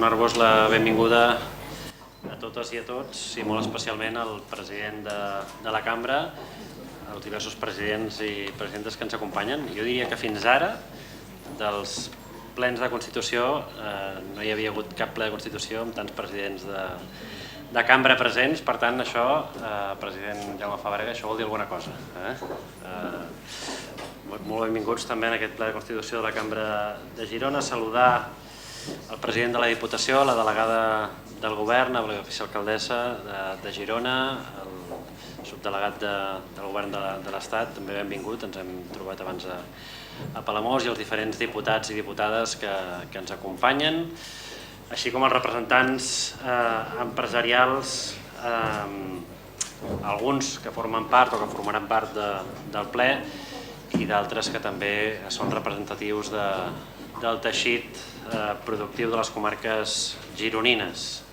donar-vos la benvinguda a totes i a tots, i molt especialment al president de la cambra, als diversos presidents i presidentes que ens acompanyen. Jo diria que fins ara, dels plens de Constitució, no hi havia hagut cap ple de Constitució amb tants presidents de cambra presents. Per tant, això, president Jaume Fàbrega, això vol dir alguna cosa. Molt benvinguts també en aquest ple de Constitució de la Cambra de Girona. Saludar el president de la Diputació, la delegada del Govern, la vicealcaldessa de Girona, el subdelegat del Govern de l'Estat, també benvingut, ens hem trobat abans a Palamós, i els diferents diputats i diputades que ens acompanyen, així com els representants empresarials, alguns que formen part o que formaran part del ple, i d'altres que també són representatius del teixit productiu de les comarques gironines.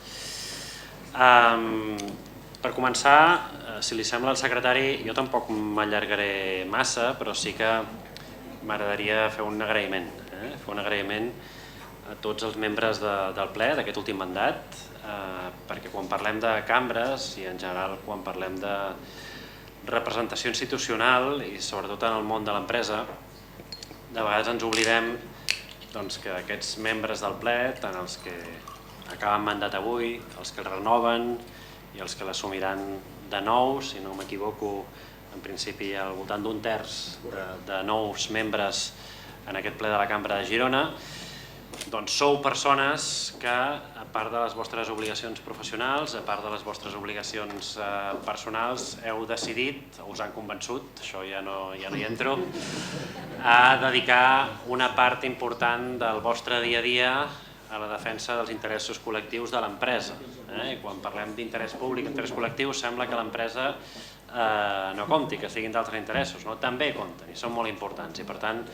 Per començar, si li sembla al secretari, jo tampoc m'allargaré massa, però sí que m'agradaria fer un agraïment. Fer un agraïment a tots els membres del ple d'aquest últim mandat, perquè quan parlem de cambres i en general quan parlem de representació institucional i sobretot en el món de l'empresa, de vegades ens oblidem que aquests membres del ple, tant els que acaben mandat avui, els que el renoven i els que l'assumiran de nou, si no m'equivoco, en principi al voltant d'un terç de nous membres en aquest ple de la Cambra de Girona, doncs sou persones que, a part de les vostres obligacions professionals, a part de les vostres obligacions personals, heu decidit, o us han convençut, això ja no hi entro, a dedicar una part important del vostre dia a dia a la defensa dels interessos col·lectius de l'empresa. I quan parlem d'interès públic, interès col·lectiu, sembla que l'empresa no compti, que siguin d'altres interessos. També compten i són molt importants, i per tant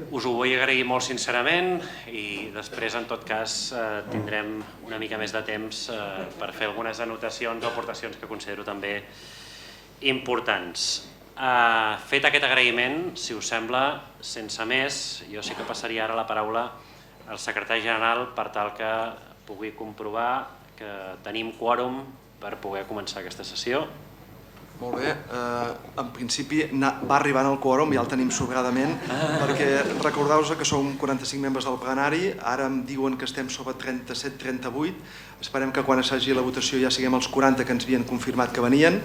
us ho vull agrair molt sincerament, i després en tot cas tindrem una mica més de temps per fer algunes anotacions o aportacions que considero també importants. Fet aquest agraïment, si us sembla, sense més, jo sí que passaria ara la paraula al secretari general per tal que pugui comprovar que tenim quòrum per poder començar aquesta sessió. Molt bé, en principi va arribant el quòrum, ja el tenim sobradament, perquè recordeu-vos que som 45 membres del plenari, ara em diuen que estem sobre 37-38, esperem que quan s'hagi la votació ja siguem els 40 que ens havien confirmat que venien,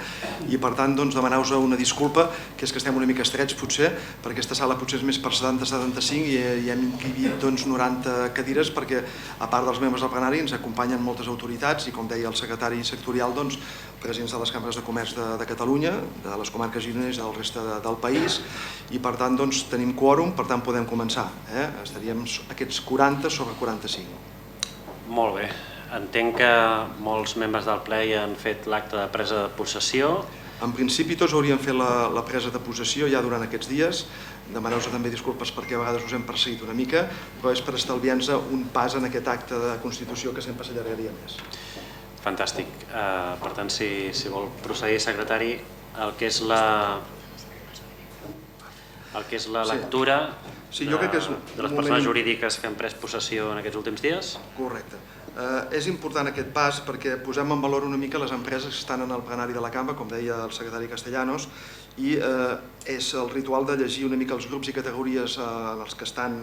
i per tant demanar-vos una disculpa, que és que estem una mica estrets potser, perquè aquesta sala potser és més per 70-75 i hem inscrit 90 cadires, perquè a part dels membres del plenari ens acompanyen moltes autoritats i, com deia el secretari sectorial, presidents de les cambres de comerç de Catalunya, de les comarques gironines i del reste del país, i per tant tenim quòrum, per tant podem començar. Estaríem aquests 40 sobre 45. Molt bé. Entenc que molts membres del ple ja han fet l'acte de presa de possessió. En principi tots hauríem fet la presa de possessió ja durant aquests dies. Demaneu-vos també disculpes perquè a vegades us hem perseguit una mica, però és per estalviar-nos un pas en aquest acte de Constitució que sempre s'allargaria més. Fantàstic. Per tant, si vol procedir, secretari, el que és la lectura de les persones jurídiques que han pres possessió en aquests últims dies? Correcte. És important aquest pas perquè posem en valor una mica les empreses que estan en el plenari de la cambra, com deia el secretari Castellanos, i és el ritual de llegir una mica els grups i categories en els que estan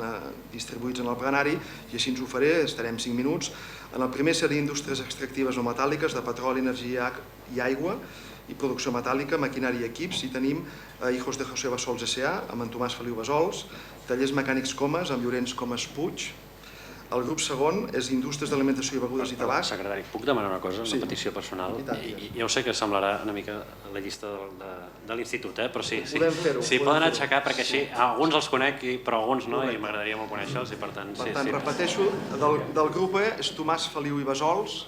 distribuïts en el plenari, i així ens ho faré, estarem 5 minuts. En el primer seria indústries extractives o metàl·liques de petroli, energia i aigua i producció metàl·lica, maquinària i equips, i tenim Hijos de José Bassols S.A. amb en Tomàs Feliu Bassols, Tallers Mecànics Comas amb Llorenç Comas Puig. El grup segon és Indústries d'Alimentació i Begudes i Tabac. Secretari, puc demanar una cosa, una petició personal? Ja ho sé que semblarà una mica la llista de l'institut, però sí. Si poden aixecar, perquè així alguns els conec, però alguns no, i m'agradaria molt conèixer-los, i per tant... Per tant, repeteixo, del grup E és Tomàs Feliu i Bassols,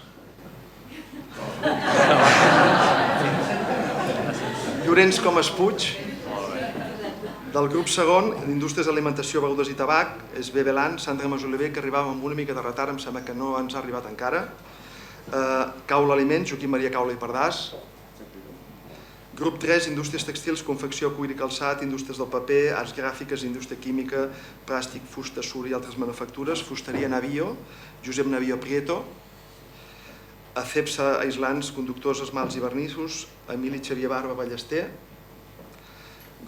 Llorenç Comas Puig. Del grup segon, Indústries d'Alimentació, Begudes i Tabac, és Bebelan, Sandra Masoliver, que arribava amb una mica de retard, em sembla que no ens ha arribat encara. Caula Aliments, Joaquim Maria Caula i Pardàs. Grup 3, indústries tèxtils, confecció, cuir i calçat, indústries del paper, arts gràfiques, indústria química, plàstic, fusta, sur i altres manufactures, fusteria Navío, Josep Navío Prieto, Acepsa Aislants, conductors, esmalts i vernissos, Emili Xavier Barba Ballester.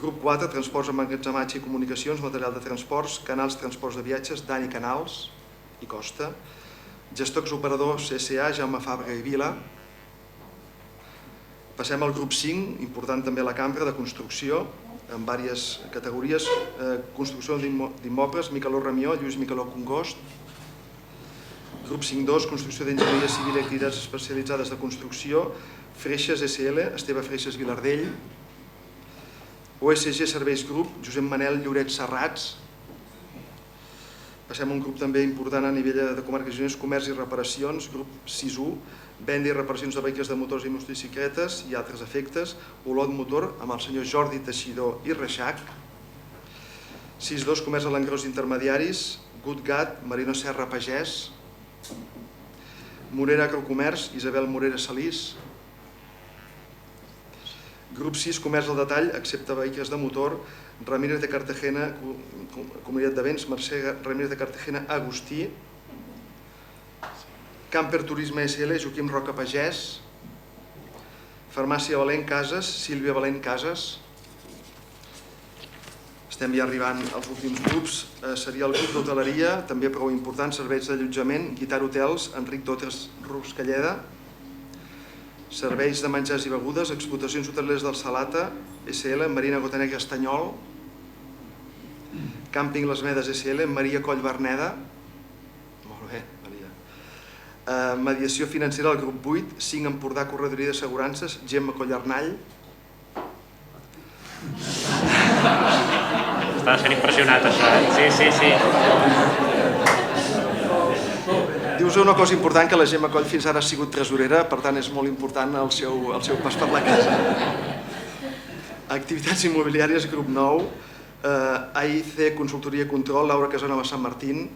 Grup 4, transports, emmagatzematge i comunicacions, material de transports, canals, transports de viatges, Dani Canals i Costa. Gestocs operadors S.A., Jaume Fabra i Vila. Passem al grup 5, important també a la cambra, de construcció, en diverses categories. Construcció d'immobles, Micaló Ramió, Lluís Micaló Congost. Grup 5.2, construcció d'enginyeria civil i activitats especialitzades de construcció, Freixes SL, Esteve Freixes Vilardell. OSG Serveis Grup, Josep Manel Lloret Serrats. Passem a un grup també important a nivell de comarques gironines, comerç i reparacions, grup 6.1, venda i reparacions de vehicles de motors i motocicletes i altres efectes, Olot Motor, amb el senyor Jordi Teixidor i Reixac. 6.2, comerç a l'engròs intermediaris, Gutgat, Marino Serra Pagès. Morera Agrocomerç, Isabel Morera Salís. Grup 6, comerç al detall, excepte vehicles de motor, Ramírez de Cartagena, Comunitat de Béns, Mercè Ramírez de Cartagena, Agustí. Camper Turisme SL, Joaquim Roca Pagès. Farmàcia Valent Cases, Sílvia Valent Cases. Estem ja arribant als últims grups. Seria el grup d'hoteleria, també prou important, serveis d'allotjament, Guitar Hotels, Enric Dotres Ruscalleda. Serveis de menjars i begudes, explotacions hoteleres del Salata, SL, Marina Gotanegra Estanyol. Càmping Les Medes SL, Maria Coll Verneda. Molt bé, Maria. Mediació financera del grup 8, 5 Empordà Corredoria d'Assegurances, Gemma Collarnall. Estava sent impressionat, això, eh? Sí. Dius una cosa important, que la Gemma Coll fins ara ha sigut tresorera, per tant és molt important el seu pas per la casa. Activitats immobiliàries, grup 9, AIC Consultoria i Control, Laura Casanova Sant Martín,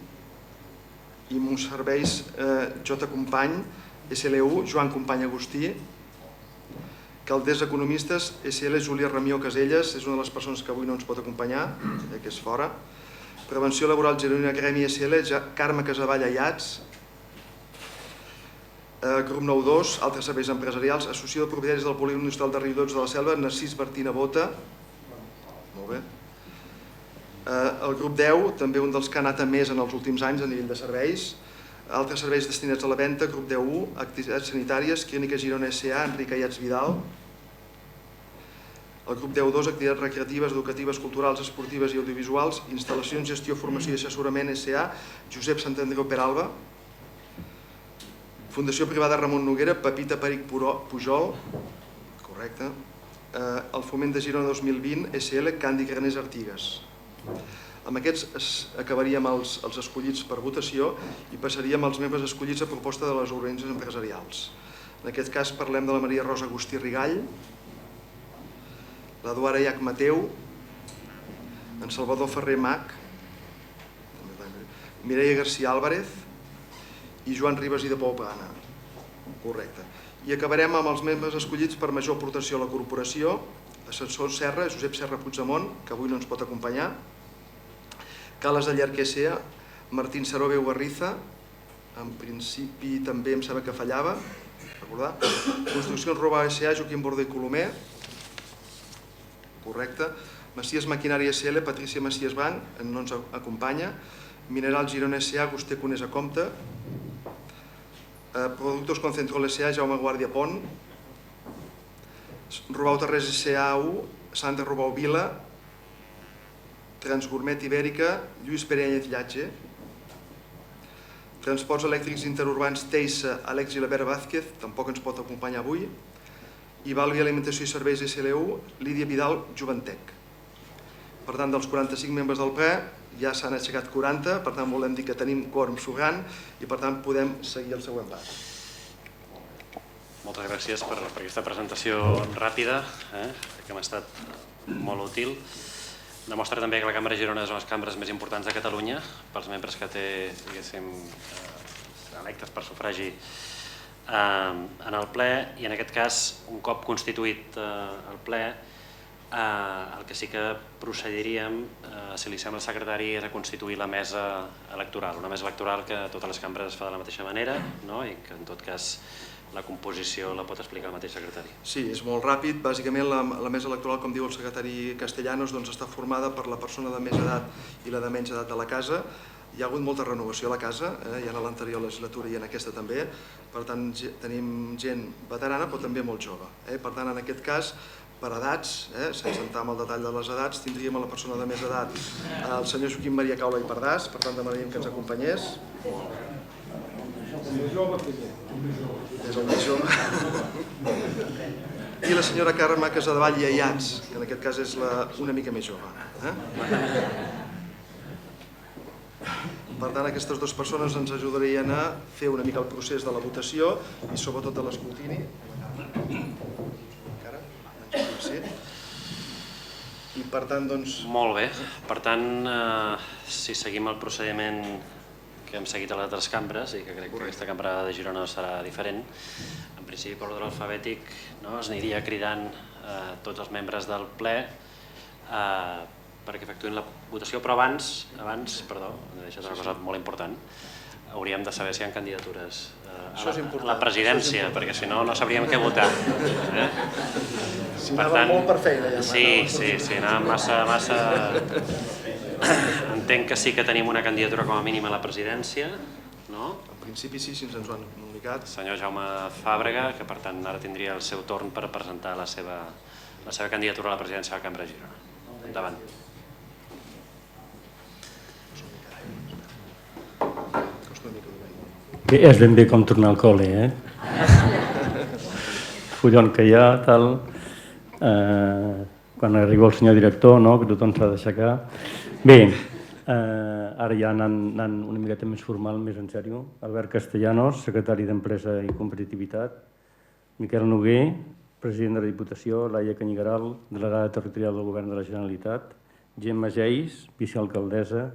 i Serveis J. Company, SL1, Joan Company Agustí. Calders Economistes, SL Júlia Ramió Caselles, és una de les persones que avui no ens pot acompanyar, que és fora. Prevenció Laboral Gironina Gremi SL, Carme Casavall Ayats. Grup 9.2, altres serveis empresarials, Associació de Propietaris del Polígon Industrial de Riudots de la Selva, Narcís Bertina Bota. Molt bé. El grup 10, també un dels que ha anat a més en els últims anys a nivell de serveis. Altres serveis destinats a la venda, grup 10.1, activitats sanitàries, Clínica Girona S.A., Enric Ayats Vidal. El grup 10.2, activitats recreatives, educatives, culturals, esportives i audiovisuals, instal·lacions, gestió, formació i assessorament S.A., Josep Santandreu Peralba. Fundació Privada Ramon Noguera, Pepita Peric Pujol. Correcte. El Foment de Girona 2020, SL, Candi Graners Artigues. Amb aquests acabaríem els escollits per votació i passaríem als membres escollits a proposta de les organitzacions empresarials. En aquest cas parlem de la Maria Rosa Agustí Rigall, l'Eduard Iac Mateu, en Salvador Ferrer Mac, Mireia García Álvarez i Joan Ribas i de Pou Plana. Correcte. I acabarem amb els membres escollits per major aportació a la corporació, Ascensor Serra, Josep Serra Puigdemont, que avui no ens pot acompanyar, Cales de Llarque S.A., Martín Sarobeu Garriza, en principi també em sembla que fallava, recordar, Construccions Robà S.A., Joaquim Bordé i Colomer, correcte, Macies Maquinària SL, Patricia Macies Banc, no ens acompanya, Mineral Girona S.A., Agusté Conesa Comte, Productos Concentrol S.A., Jaume Guàrdia Pont, Robau Terrés S.A.U., Santa Robau Vila, Transgourmet Ibèrica, Lluís Perenyez Llatge, Transports Elèctrics Interurbans Teissa, Alex Gilabert Vázquez, tampoc ens pot acompanyar avui, i Valvi Alimentació i Serveis SLU, Lídia Vidal Joventec. Per tant, dels 45 membres del ple, ja s'han aixecat 40, per tant volem dir que tenim quòrum sobrant i per tant podem seguir el següent pas. Moltes gràcies per aquesta presentació ràpida, que m'ha estat molt útil. Demostra també que la Cambra de Girona és una de les cambres més importants de Catalunya, pels membres que té, diguéssim, electes per sufragi en el ple, i en aquest cas, un cop constituït el ple, el que sí que procediríem, si li sembla al secretari, és a constituir la mesa electoral, una mesa electoral que a totes les cambres es fa de la mateixa manera, no? I que en tot cas la composició la pot explicar el mateix secretari. Sí, és molt ràpid. Bàsicament la mesa electoral, com diu el secretari Castellanos, està formada per la persona de més edat i la de menys edat de la casa. Hi ha hagut molta renovació a la casa, ja en l'anterior legislatura i en aquesta també. Per tant, tenim gent veterana però també molt jove. Per tant, en aquest cas, per edats, sense entrar en el detall de les edats, tindríem a la persona de més edat el senyor Joaquim Maria Caula i Pardàs, per tant demanaríem que ens acompanyés. És el més jove. I la senyora Carme Casadevall i Ayats, que en aquest cas és una mica més jove. Per tant, aquestes dues persones ens ajudarien a fer una mica el procés de la votació i sobretot de l'escrutini. I per tant, doncs... Molt bé. Per tant, si seguim el procediment que hem seguit a les altres cambres, i que crec que aquesta cambra de Girona serà diferent, en principi per ordre alfabètic es aniria cridant tots els membres del ple perquè efectuïn la votació, però abans, he deixat una cosa molt important, hauríem de saber si hi ha candidatures a la presidència, perquè si no, no sabríem què votar. Si anava molt per feina, ja. Sí, anava massa... Entenc que sí que tenim una candidatura com a mínim a la presidència, no? En principi sí, si ens ho han comunicat. Senyor Jaume Fàbrega, que per tant ara tindria el seu torn per presentar la seva candidatura a la presidència de la Cambra de Girona. Endavant. Bé, és ben bé com tornar al col·le, Follon que hi ha, tal... Quan arriba el senyor director, que tothom s'ha d'aixecar. Bé, ara ja anant una miqueta més formal, més en sèrio. Albert Castellanos, secretari d'Empresa i Competitivitat. Miquel Noguer, president de la Diputació. Laia Canyigaral, delegada territorial del Govern de la Generalitat. Gemma Geis, vicealcaldessa.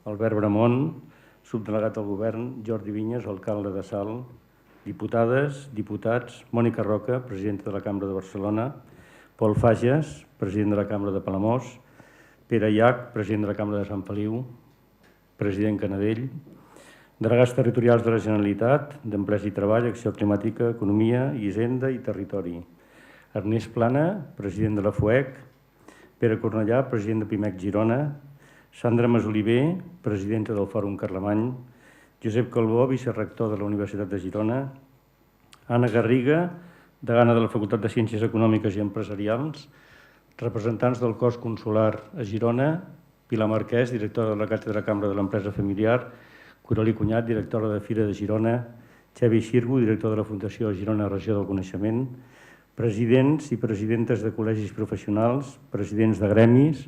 Albert Bramont, subdelegat del Govern. Jordi Vinyes, alcalde de Salt. Diputades, diputats. Mònica Roca, presidenta de la Cambra de Barcelona. Pol Fages, president de la Cambra de Palamós. Pere Llach, president de la Cambra de Sant Feliu. President Canadell. Delegats territorials de la Generalitat, d'Empresa i Treball, Acció Climàtica, Economia, Hisenda i Territori. Ernest Plana, president de la FUEC. Pere Cornellà, president de Pimec Girona. Sandra Masoliver, presidenta del Fòrum Carlemany. Josep Calbó, vicerrector de la Universitat de Girona. Anna Garriga, degana de la Facultat de Ciències Econòmiques i Empresarials. Representants del cos consular a Girona. Pilar Marquès, directora de la Càtedra Cambra de l'Empresa Familiar. Coroli Cunyat, directora de Fira de Girona. Xavi Xirgo, director de la Fundació Girona Regió del Coneixement. Presidents i presidentes de col·legis professionals, presidents de gremis,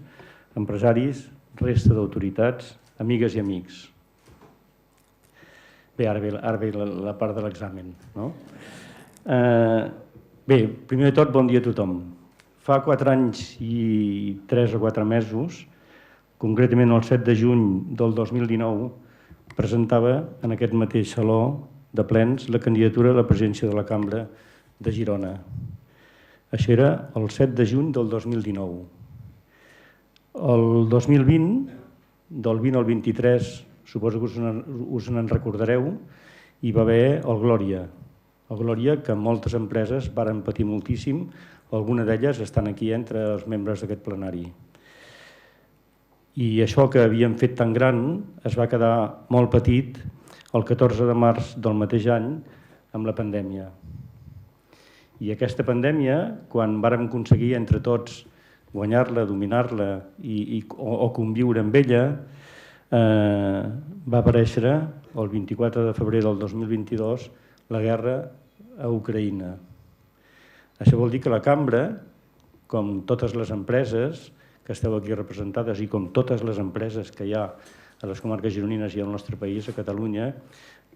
empresaris, resta d'autoritats, amigues i amics. Bé, ara ve la part de l'examen, no? Bé, primer de tot, bon dia a tothom. Fa 4 anys i 3 o 4 mesos, concretament el 7 de juny del 2019, presentava en aquest mateix saló de plens la candidatura a la presidència de la Cambra de Girona. Això era el 7 de juny del 2019. El 2020, del 20 al 23, suposo que us en recordareu, hi va haver el Glòria. El Glòria, que moltes empreses varen patir moltíssim, alguna d'elles estan aquí entre els membres d'aquest plenari. I això que havíem fet tan gran es va quedar molt petit el 14 de març del mateix any amb la pandèmia. I aquesta pandèmia, quan vàrem aconseguir entre tots guanyar-la, dominar-la o conviure amb ella, va aparèixer el 24 de febrer del 2022 la guerra a Ucraïna. Això vol dir que la Cambra, com totes les empreses que esteu aquí representades i com totes les empreses que hi ha a les comarques gironines i al nostre país, a Catalunya,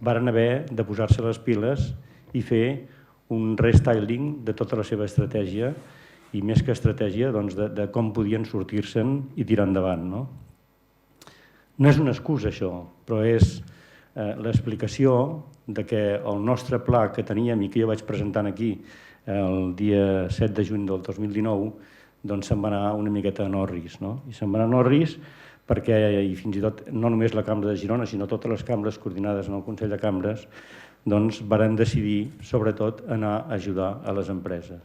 varen haver de posar-se les piles i fer un restyling de tota la seva estratègia i més que estratègia, de com podien sortir-se'n i tirar endavant. No és una excusa, això, però és l'explicació de que el nostre pla que teníem i que jo vaig presentant aquí el dia 7 de juny del 2019, doncs se'n va anar una miqueta en orris, no? I se'n va anar en orris perquè, i fins i tot no només la Cambra de Girona, sinó totes les cambres coordinades en el Consell de Cambres, doncs varen decidir, sobretot, anar a ajudar a les empreses,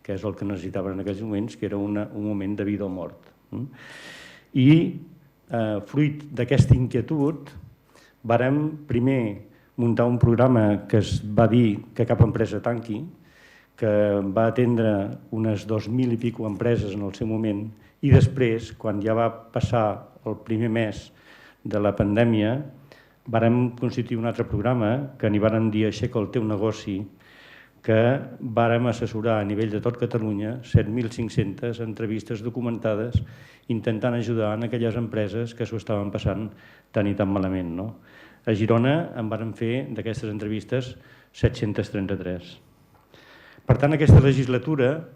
que és el que necessitaven en aquells moments, que era un moment de vida o mort. I, fruit d'aquesta inquietud, vàrem primer muntar un programa que es va dir que cap empresa tanqui, que va atendre unes 2.000 i pico empreses en el seu moment, i després, quan ja va passar el primer mes de la pandèmia, vàrem constituir un altre programa que n'hi vàrem dir Aixeca el teu negoci, que vàrem assessorar a nivell de tot Catalunya 7.500 entrevistes documentades intentant ajudar en aquelles empreses que s'ho estaven passant tan i tan malament. A Girona en vàrem fer d'aquestes entrevistes 733. Per tant, aquesta legislatura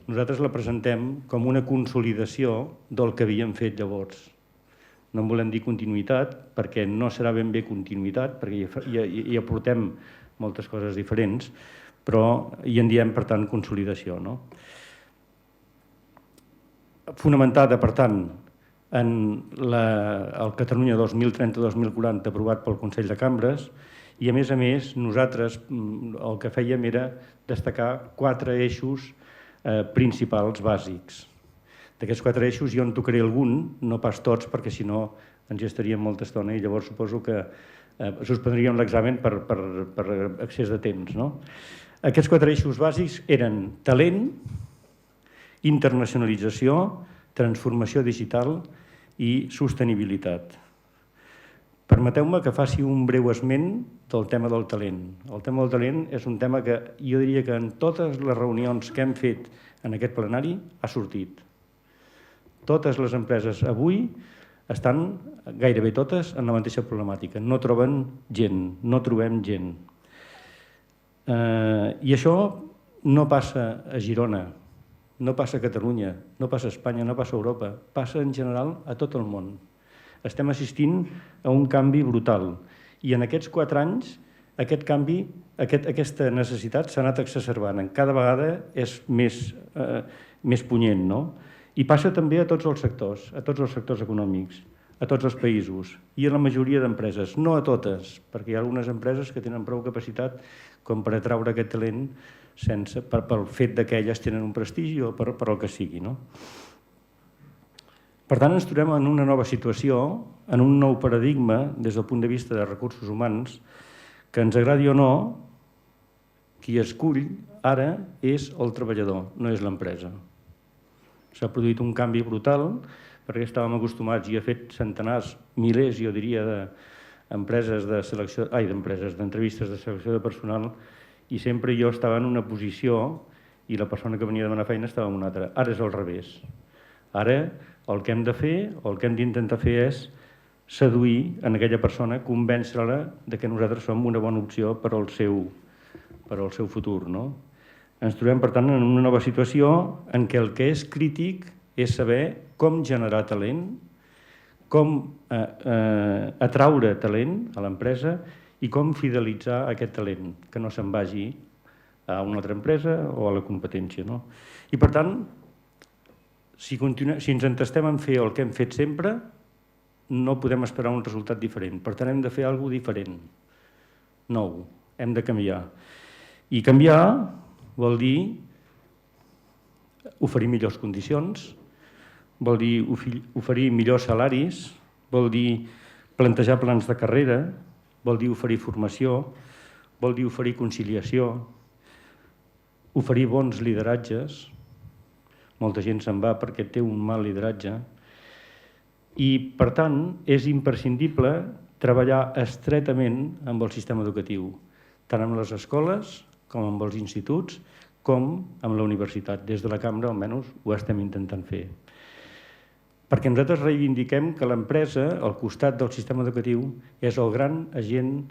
nosaltres la presentem com una consolidació del que havíem fet llavors. No en volem dir continuïtat, perquè no serà ben bé continuïtat, perquè hi aportem moltes coses diferents, però hi en diem, per tant, consolidació. Fonamentada, per tant, en el Catalunya 2030-2040 aprovat pel Consell de Cambres, i a més, nosaltres el que fèiem era destacar 4 eixos principals bàsics. D'aquests 4 eixos jo en tocaré algun, no pas tots, perquè si no ens hi estaríem molta estona i llavors suposo que suspendríem l'examen per excés de temps. Aquests 4 eixos bàsics eren talent, internacionalització, transformació digital i sostenibilitat. Permeteu-me que faci un breu esment del tema del talent. El tema del talent és un tema que jo diria que en totes les reunions que hem fet en aquest plenari ha sortit. Totes les empreses avui estan, gairebé totes, en la mateixa problemàtica. No troben gent, no trobem gent. I això no passa a Girona, no passa a Catalunya, no passa a Espanya, no passa a Europa, passa en general a tot el món. Estem assistint a un canvi brutal i en aquests 4 anys aquest canvi, aquesta necessitat s'ha anat exacerbant. Cada vegada és més punyent, no? I passa també a tots els sectors econòmics, a tots els països i a la majoria d'empreses, no a totes, perquè hi ha algunes empreses que tenen prou capacitat com per atraure aquest talent pel fet que elles tenen un prestigi o per el que sigui. Per tant, ens trobem en una nova situació, en un nou paradigma des del punt de vista de recursos humans, que ens agradi o no, qui escull ara és el treballador, no és l'empresa. S'ha produït un canvi brutal, perquè estàvem acostumats i ha fet centenars, milers, jo diria, d'entrevistes de selecció de personal i sempre jo estava en una posició i la persona que venia a demanar feina estava en una altra. Ara és al revés. Ara el que hem de fer, o el que hem d'intentar fer és seduir en aquella persona, convèncer-la que nosaltres som una bona opció per al seu futur. Ens trobem, per tant, en una nova situació en què el que és crític és saber com generar talent, com atraure talent a l'empresa i com fidelitzar aquest talent, que no se'n vagi a una altra empresa o a la competència. I, per tant, si ens entestem en fer el que hem fet sempre, no podem esperar un resultat diferent. Per tant, hem de fer alguna cosa diferent, nou, hem de canviar. I canviar vol dir oferir millors condicions, vol dir oferir millors salaris, vol dir plantejar plans de carrera, vol dir oferir formació, vol dir oferir conciliació, oferir bons lideratges. Molta gent se'n va perquè té un mal lideratge. I, per tant, és imprescindible treballar estretament amb el sistema educatiu, tant amb les escoles com amb els instituts, com amb la universitat. Des de la Cambra, almenys, ho estem intentant fer. Perquè nosaltres reivindiquem que l'empresa, al costat del sistema educatiu, és el gran agent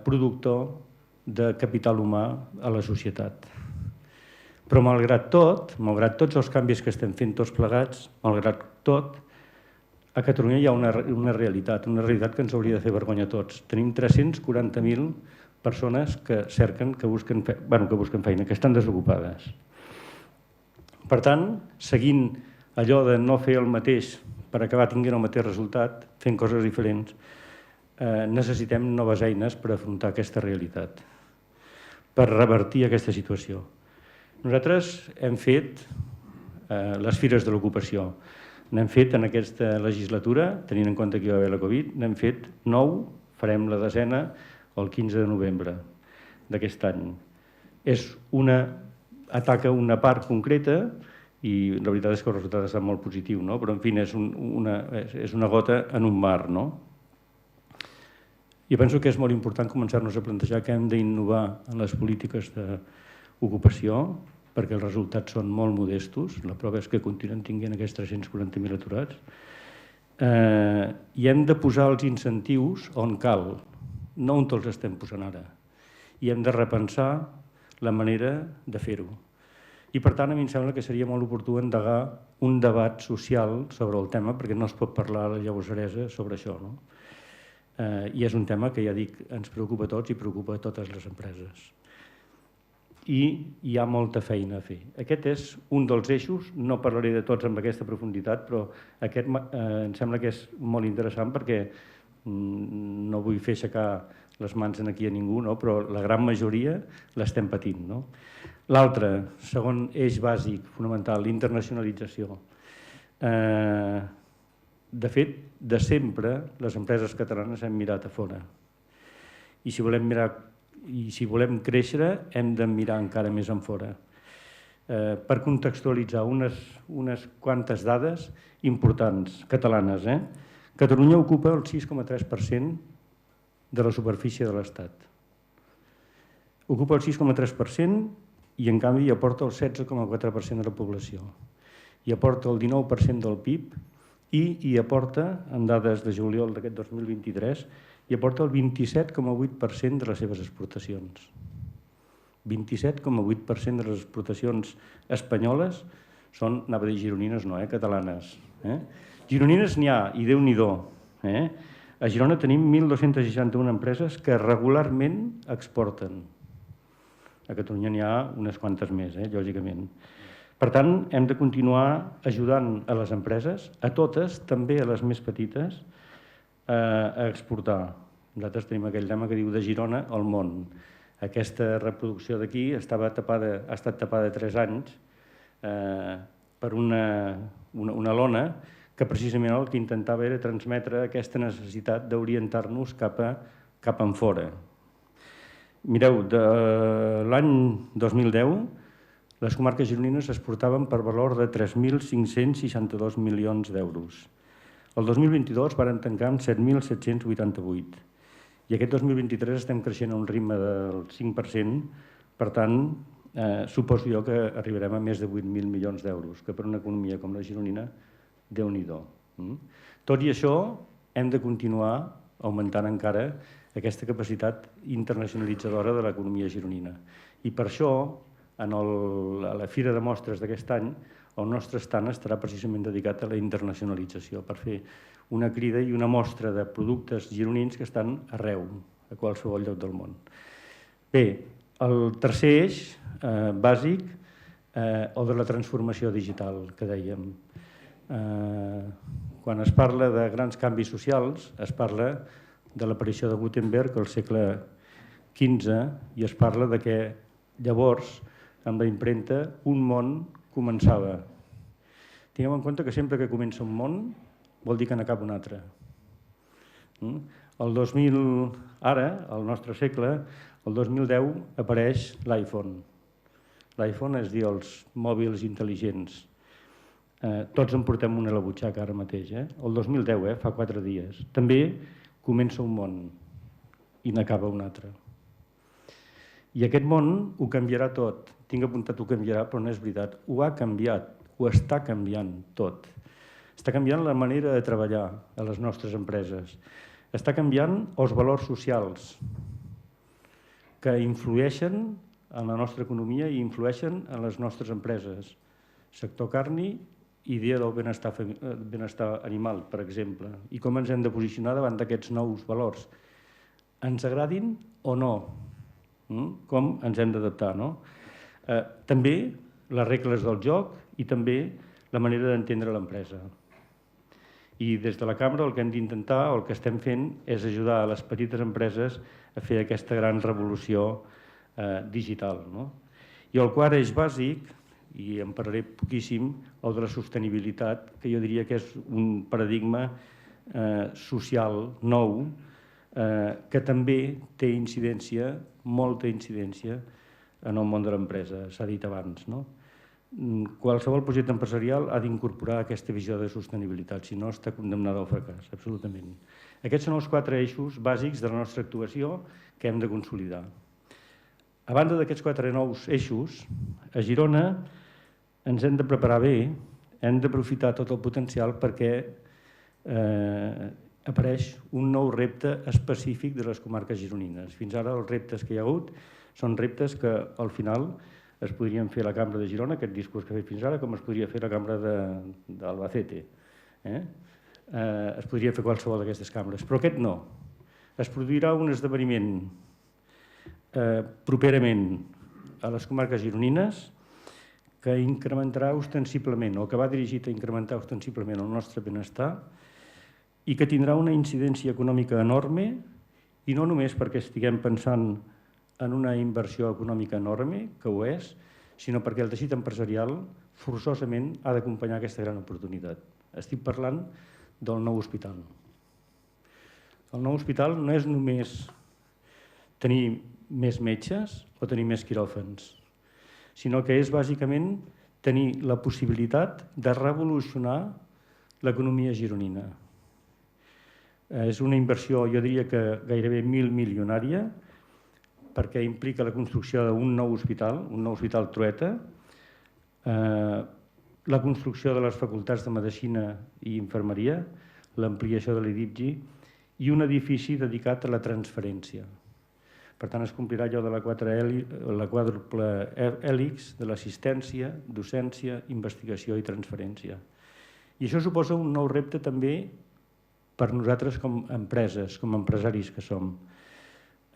productor de capital humà a la societat. Però, malgrat tot, malgrat tots els canvis que estem fent tots plegats, malgrat tot, a Catalunya hi ha una realitat que ens hauria de fer vergonya a tots. Tenim 340.000 persones que cerquen, que busquen feina, que estan desocupades. Per tant, seguint allò de no fer el mateix per acabar tinguent el mateix resultat, fent coses diferents, necessitem noves eines per afrontar aquesta realitat, per revertir aquesta situació. Nosaltres hem fet les fires de l'ocupació. N'hem fet en aquesta legislatura, tenint en compte que hi va haver la Covid, n'hem fet 9, farem la 10a el 15 de novembre d'aquest any. Ataca una part concreta i la veritat és que el resultat està molt positiu, no? Però en fi, és una gota en un mar, no? Jo penso que és molt important començar-nos a plantejar que hem d'innovar en les polítiques d'ocupació perquè els resultats són molt modestos, la prova és que continuen tinguent aquests 340.000 aturats, i hem de posar els incentius on cal, no on els estem posant ara, i hem de repensar la manera de fer-ho. I per tant, a mi em sembla que seria molt oportú endegar un debat social sobre el tema, perquè no es pot parlar a la llavosseresa sobre això, no? I és un tema que, ja dic, ens preocupa a tots i preocupa a totes les empreses. I hi ha molta feina a fer. Aquest és un dels eixos, no parlaré de tots amb aquesta profunditat, però aquest em sembla que és molt interessant perquè no vull fer aixecar les mans aquí a ningú, no? Però la gran majoria l'estem patint, no? L'altre, segon eix bàsic, fonamental, l'internacionalització. De fet, de sempre, les empreses catalanes hem mirat a fora. I si volem créixer, hem de mirar encara més en fora. Per contextualitzar unes quantes dades importants, catalanes. Catalunya ocupa el 6,3% de la superfície de l'Estat. Ocupa el 6,3% i, en canvi, hi aporta el 16,4% de la població. Hi aporta el 19% del PIB i hi aporta, en dades de juliol d'aquest 2023, hi aporta el 27,8% de les seves exportacions. 27,8% de les exportacions espanyoles són, anava a dir gironines, no, catalanes. Gironines n'hi ha, i Déu-n'hi-do. A Girona tenim 1.261 empreses que regularment exporten. A Catalunya n'hi ha unes quantes més, lògicament. Per tant, hem de continuar ajudant a les empreses, a totes, també a les més petites, a exportar. Nosaltres tenim aquell tema que diu de Girona al món. Aquesta reproducció d'aquí ha estat tapada 3 anys per una lona que precisament el que intentava era transmetre aquesta necessitat d'orientar-nos cap enfora. Mireu, de l'any 2010 les comarques gironines exportaven per valor de 3.562 milions d'euros. El 2022 varen tancar amb 7.788 i aquest 2023 estem creixent a un ritme del 5%, per tant, suposo jo que arribarem a més de 8.000 milions d'euros, que per una economia com la gironina, Déu-n'hi-do. Tot i això, hem de continuar augmentant encara aquesta capacitat internacionalitzadora de l'economia gironina. I per això, a la Fira de Mostres d'aquest any, el nostre stand estarà precisament dedicat a la internacionalització, per fer una crida i una mostra de productes gironins que estan arreu, a qualsevol lloc del món. Bé, el tercer eix bàsic, el de la transformació digital, que dèiem. Quan es parla de grans canvis socials, es parla de l'aparició de Gutenberg al segle XV i es parla de que llavors, amb la impremta, un món començava. Tinguem en compte que sempre que comença un món vol dir que n'acaba un altre. Ara, al nostre segle, el 2010 apareix l'iPhone. L'iPhone és dir els mòbils intel·ligents. Tots en portem una a la butxaca ara mateix. El 2010, fa 4 dies. També comença un món i n'acaba un altre. I aquest món ho canviarà tot. Tinc apuntat ho canviarà, però no és veritat. Ho ha canviat, ho està canviant tot. Està canviant la manera de treballar a les nostres empreses. Està canviant els valors socials que influeixen en la nostra economia i influeixen en les nostres empreses. Sector carni idea del benestar animal, per exemple, i com ens hem de posicionar davant d'aquests nous valors. Ens agradin o no? Com ens hem d'adaptar, no? També les regles del joc i també la manera d'entendre l'empresa. I des de la cambra el que hem d'intentar, o el que estem fent, és ajudar a les petites empreses a fer aquesta gran revolució digital. I el quart eix bàsic, i en parlaré poquíssim, el de la sostenibilitat, que jo diria que és un paradigma social nou, que també té incidència, molta incidència, en el món de l'empresa, s'ha dit abans. Qualsevol projecte empresarial ha d'incorporar aquesta visió de sostenibilitat, si no està condemnada al fracàs, absolutament. Aquests són els 4 eixos bàsics de la nostra actuació que hem de consolidar. A banda d'aquests 4 nous eixos, a Girona ens hem de preparar bé, hem d'aprofitar tot el potencial perquè apareix un nou repte específic de les comarques gironines. Fins ara els reptes que hi ha hagut són reptes que al final es podrien fer a la Cambra de Girona, aquest discurs que he fet fins ara, com es podria fer a la Cambra d'Albacete. Es podria fer qualsevol d'aquestes cambres, però aquest no. Es produirà un esdeveniment properament a les comarques gironines que incrementarà ostensiblement, o que va dirigit a incrementar ostensiblement el nostre benestar i que tindrà una incidència econòmica enorme, i no només perquè estiguem pensant en una inversió econòmica enorme, que ho és, sinó perquè el teixit empresarial forçosament ha d'acompanyar aquesta gran oportunitat. Estic parlant del nou hospital. El nou hospital no és només tenir més metges o tenir més quiròfans, sinó que és bàsicament tenir la possibilitat de revolucionar l'economia gironina. És una inversió, jo diria que gairebé milionària, perquè implica la construcció d'un nou hospital Trueta, la construcció de les facultats de Medicina i Infermeria, l'ampliació de l'EDIPGI i un edifici dedicat a la transferència. Per tant, es complirà allò de la quàdruple hèlix de l'assistència, docència, investigació i transferència. I això suposa un nou repte també per nosaltres com a empreses, com a empresaris que som.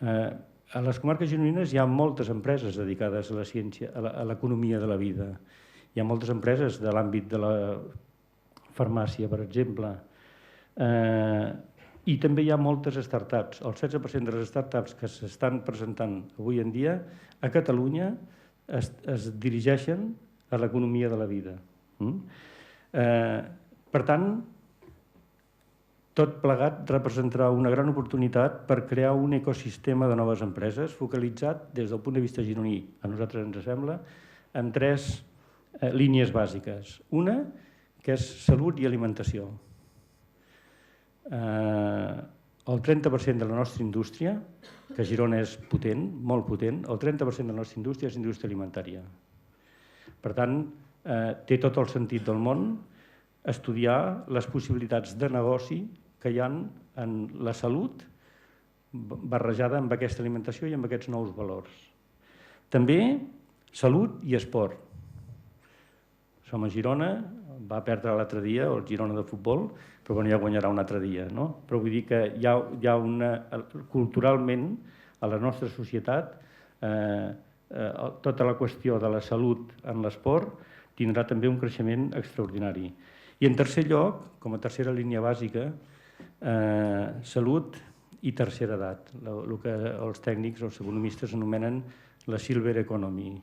A les comarques gironines hi ha moltes empreses dedicades a la ciència, a l'economia de la vida. Hi ha moltes empreses de l'àmbit de la farmàcia, per exemple. I també hi ha moltes startups. El 16% de les startups que s'estan presentant avui en dia a Catalunya es dirigeixen a l'economia de la vida. Per tant, tot plegat representarà una gran oportunitat per crear un ecosistema de noves empreses focalitzat des del punt de vista gironí, a nosaltres ens sembla, en 3 línies bàsiques. Una, que és salut i alimentació. El 30% de la nostra indústria, que a Girona és potent, molt potent, el 30% de la nostra indústria és indústria alimentària. Per tant, té tot el sentit del món estudiar les possibilitats de negoci que hi ha en la salut barrejada amb aquesta alimentació i amb aquests nous valors. També salut i esport. Som a Girona, va perdre l'altre dia el Girona de futbol, però ja guanyarà un altre dia. Però vull dir que hi ha culturalment a la nostra societat tota la qüestió de la salut en l'esport tindrà també un creixement extraordinari. I en tercer lloc, com a tercera línia bàsica, salut i tercera edat, el que els tècnics, els economistes anomenen la silver economy,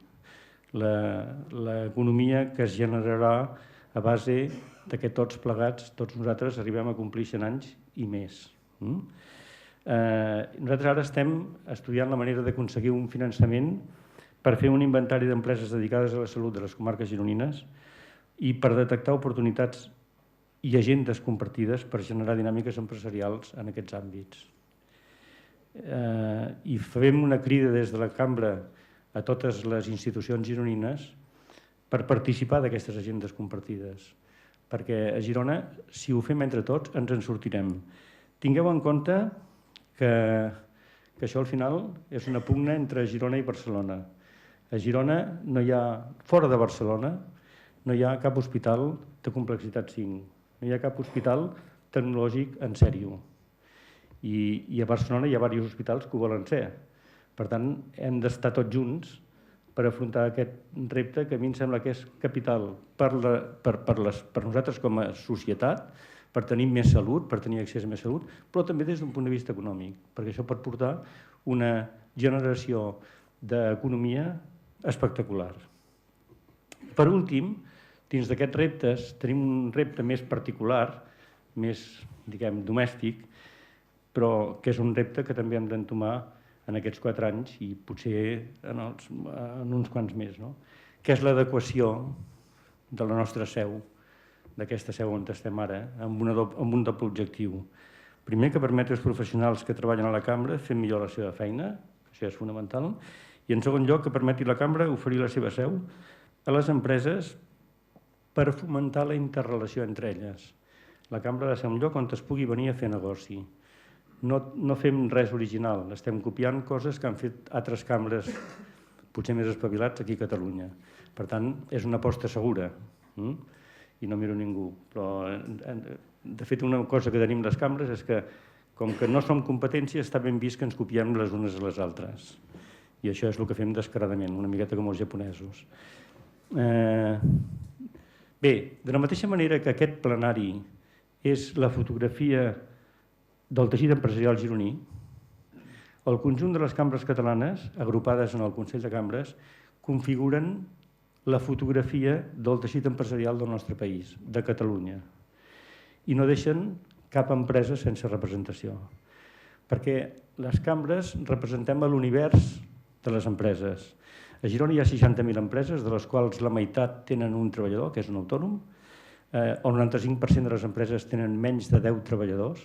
l'economia que es generarà a base que tots plegats, tots nosaltres, arribem a complir 100 anys i més. Nosaltres ara estem estudiant la manera d'aconseguir un finançament per fer un inventari d'empreses dedicades a la salut de les comarques gironines i per detectar oportunitats i agendes compartides per generar dinàmiques empresarials en aquests àmbits. I fem una crida des de la cambra a totes les institucions gironines per participar d'aquestes agendes compartides. Perquè a Girona, si ho fem entre tots, ens en sortirem. Tingueu en compte que això al final és una pugna entre Girona i Barcelona. A Girona no hi ha, fora de Barcelona, no hi ha cap hospital de complexitat 5, no hi ha cap hospital tecnològic en sèrio. I a Barcelona hi ha diversos hospitals que ho volen ser. Per tant, hem d'estar tots junts per afrontar aquest repte que a mi em sembla que és capital per nosaltres com a societat, per tenir més salut, per tenir accés a més salut, però també des d'un punt de vista econòmic, perquè això pot portar una generació d'economia espectacular. Per últim, dins d'aquests reptes, tenim un repte més particular, més, diguem, domèstic, però que és un repte que també hem d'entomar en aquests 4 anys i potser en uns quants més, no? Que és l'adequació de la nostra seu, d'aquesta seu on estem ara, amb un doble objectiu. Primer, que permeti als professionals que treballen a la cambra fer millor la seva feina, això és fonamental, i en segon lloc, que permeti a la cambra oferir la seva seu a les empreses per fomentar la interrelació entre elles. La cambra ha de ser un lloc on es pugui venir a fer negoci. No fem res original, estem copiant coses que han fet altres cambres potser més espavilats aquí a Catalunya. Per tant, és una aposta segura i no miro ningú. Però, de fet, una cosa que tenim les cambres és que, com que no som competències, està ben vist que ens copiem les unes a les altres. I això és el que fem descaradament, una miqueta com els japonesos. Bé, de la mateixa manera que aquest plenari és la fotografia del teixit empresarial gironí, el conjunt de les cambres catalanes, agrupades en el Consell de Cambres, configuren la fotografia del teixit empresarial del nostre país, de Catalunya. I no deixen cap empresa sense representació, perquè les cambres representem l'univers de les empreses. A Girona hi ha 60.000 empreses, de les quals la meitat tenen un treballador, que és un autònom. El 95% de les empreses tenen menys de 10 treballadors.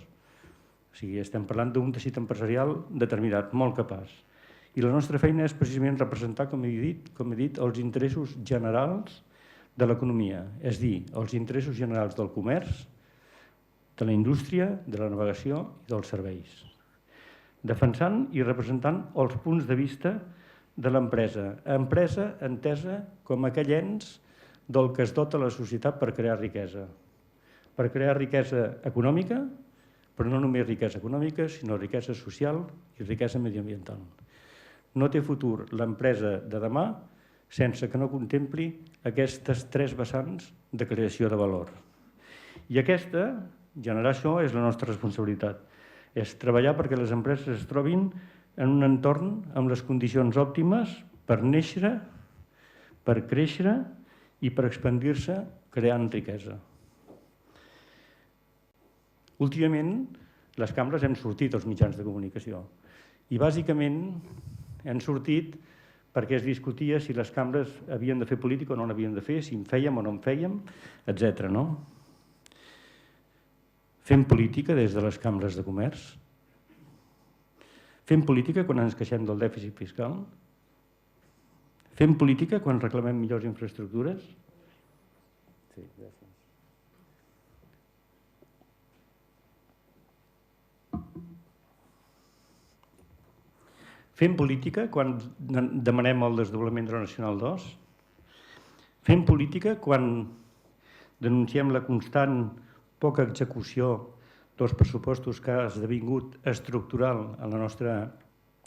O sigui, estem parlant d'un teixit empresarial determinat, molt capaç. I la nostra feina és precisament representar, com he dit, els interessos generals de l'economia, és dir, els interessos generals del comerç, de la indústria, de la navegació i dels serveis. Defensant i representant els punts de vista de l'empresa. Empresa entesa com aquell ens del que es dota la societat per crear riquesa. Per crear riquesa econòmica, però no només riquesa econòmica, sinó riquesa social i riquesa mediambiental. No té futur l'empresa de demà sense que no contempli aquestes 3 vessants de creació de valor. I generar això és la nostra responsabilitat. És treballar perquè les empreses es trobin en un entorn amb les condicions òptimes per néixer, per créixer i per expandir-se creant riquesa. Últimament, les cambres hem sortit als mitjans de comunicació i bàsicament hem sortit perquè es discutia si les cambres havien de fer política o no n'havien de fer, si en fèiem o no en fèiem, etc. Fem política des de les cambres de comerç? Fem política quan ens queixem del dèficit fiscal? Fem política quan reclamem millors infraestructures? Sí, gràcies. Fem política quan demanem el desdoblament de la Nacional 2? Fem política quan denunciem la constant poca execució dels pressupostos que ha esdevingut estructural en la nostra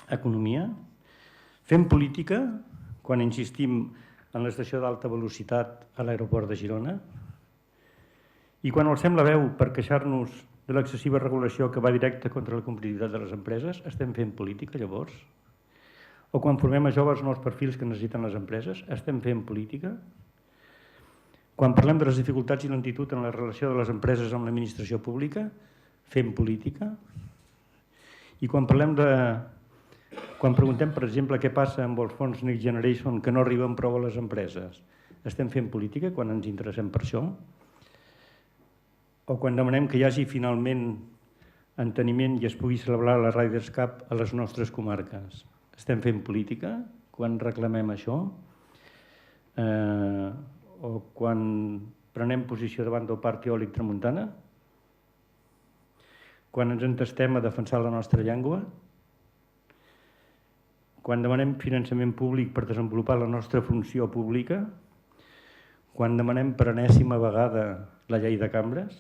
economia? Fem política quan insistim en l'estació d'alta velocitat a l'aeroport de Girona? I quan alcem la veu per queixar-nos de l'excessiva regulació que va directa contra la competitivitat de les empreses, estem fent política llavors? O quan formem a joves nous perfils que necessiten les empreses, estem fent política? Quan parlem de les dificultats i lentitud en la relació de les empreses amb l'administració pública, fem política? I quan preguntem, per exemple, què passa amb els fons Next Generation que no arriben prou a les empreses, estem fent política quan ens interessem per això? O quan demanem que hi hagi finalment enteniment i es pugui celebrar la Riders Cup a les nostres comarques, estem fent política quan reclamem això? O quan prenem posició davant del Parc Eòlic Tramuntana? Quan ens entestem a defensar la nostra llengua? Quan demanem finançament públic per desenvolupar la nostra funció pública? quan demanem per enèsima vegada la llei de cambres,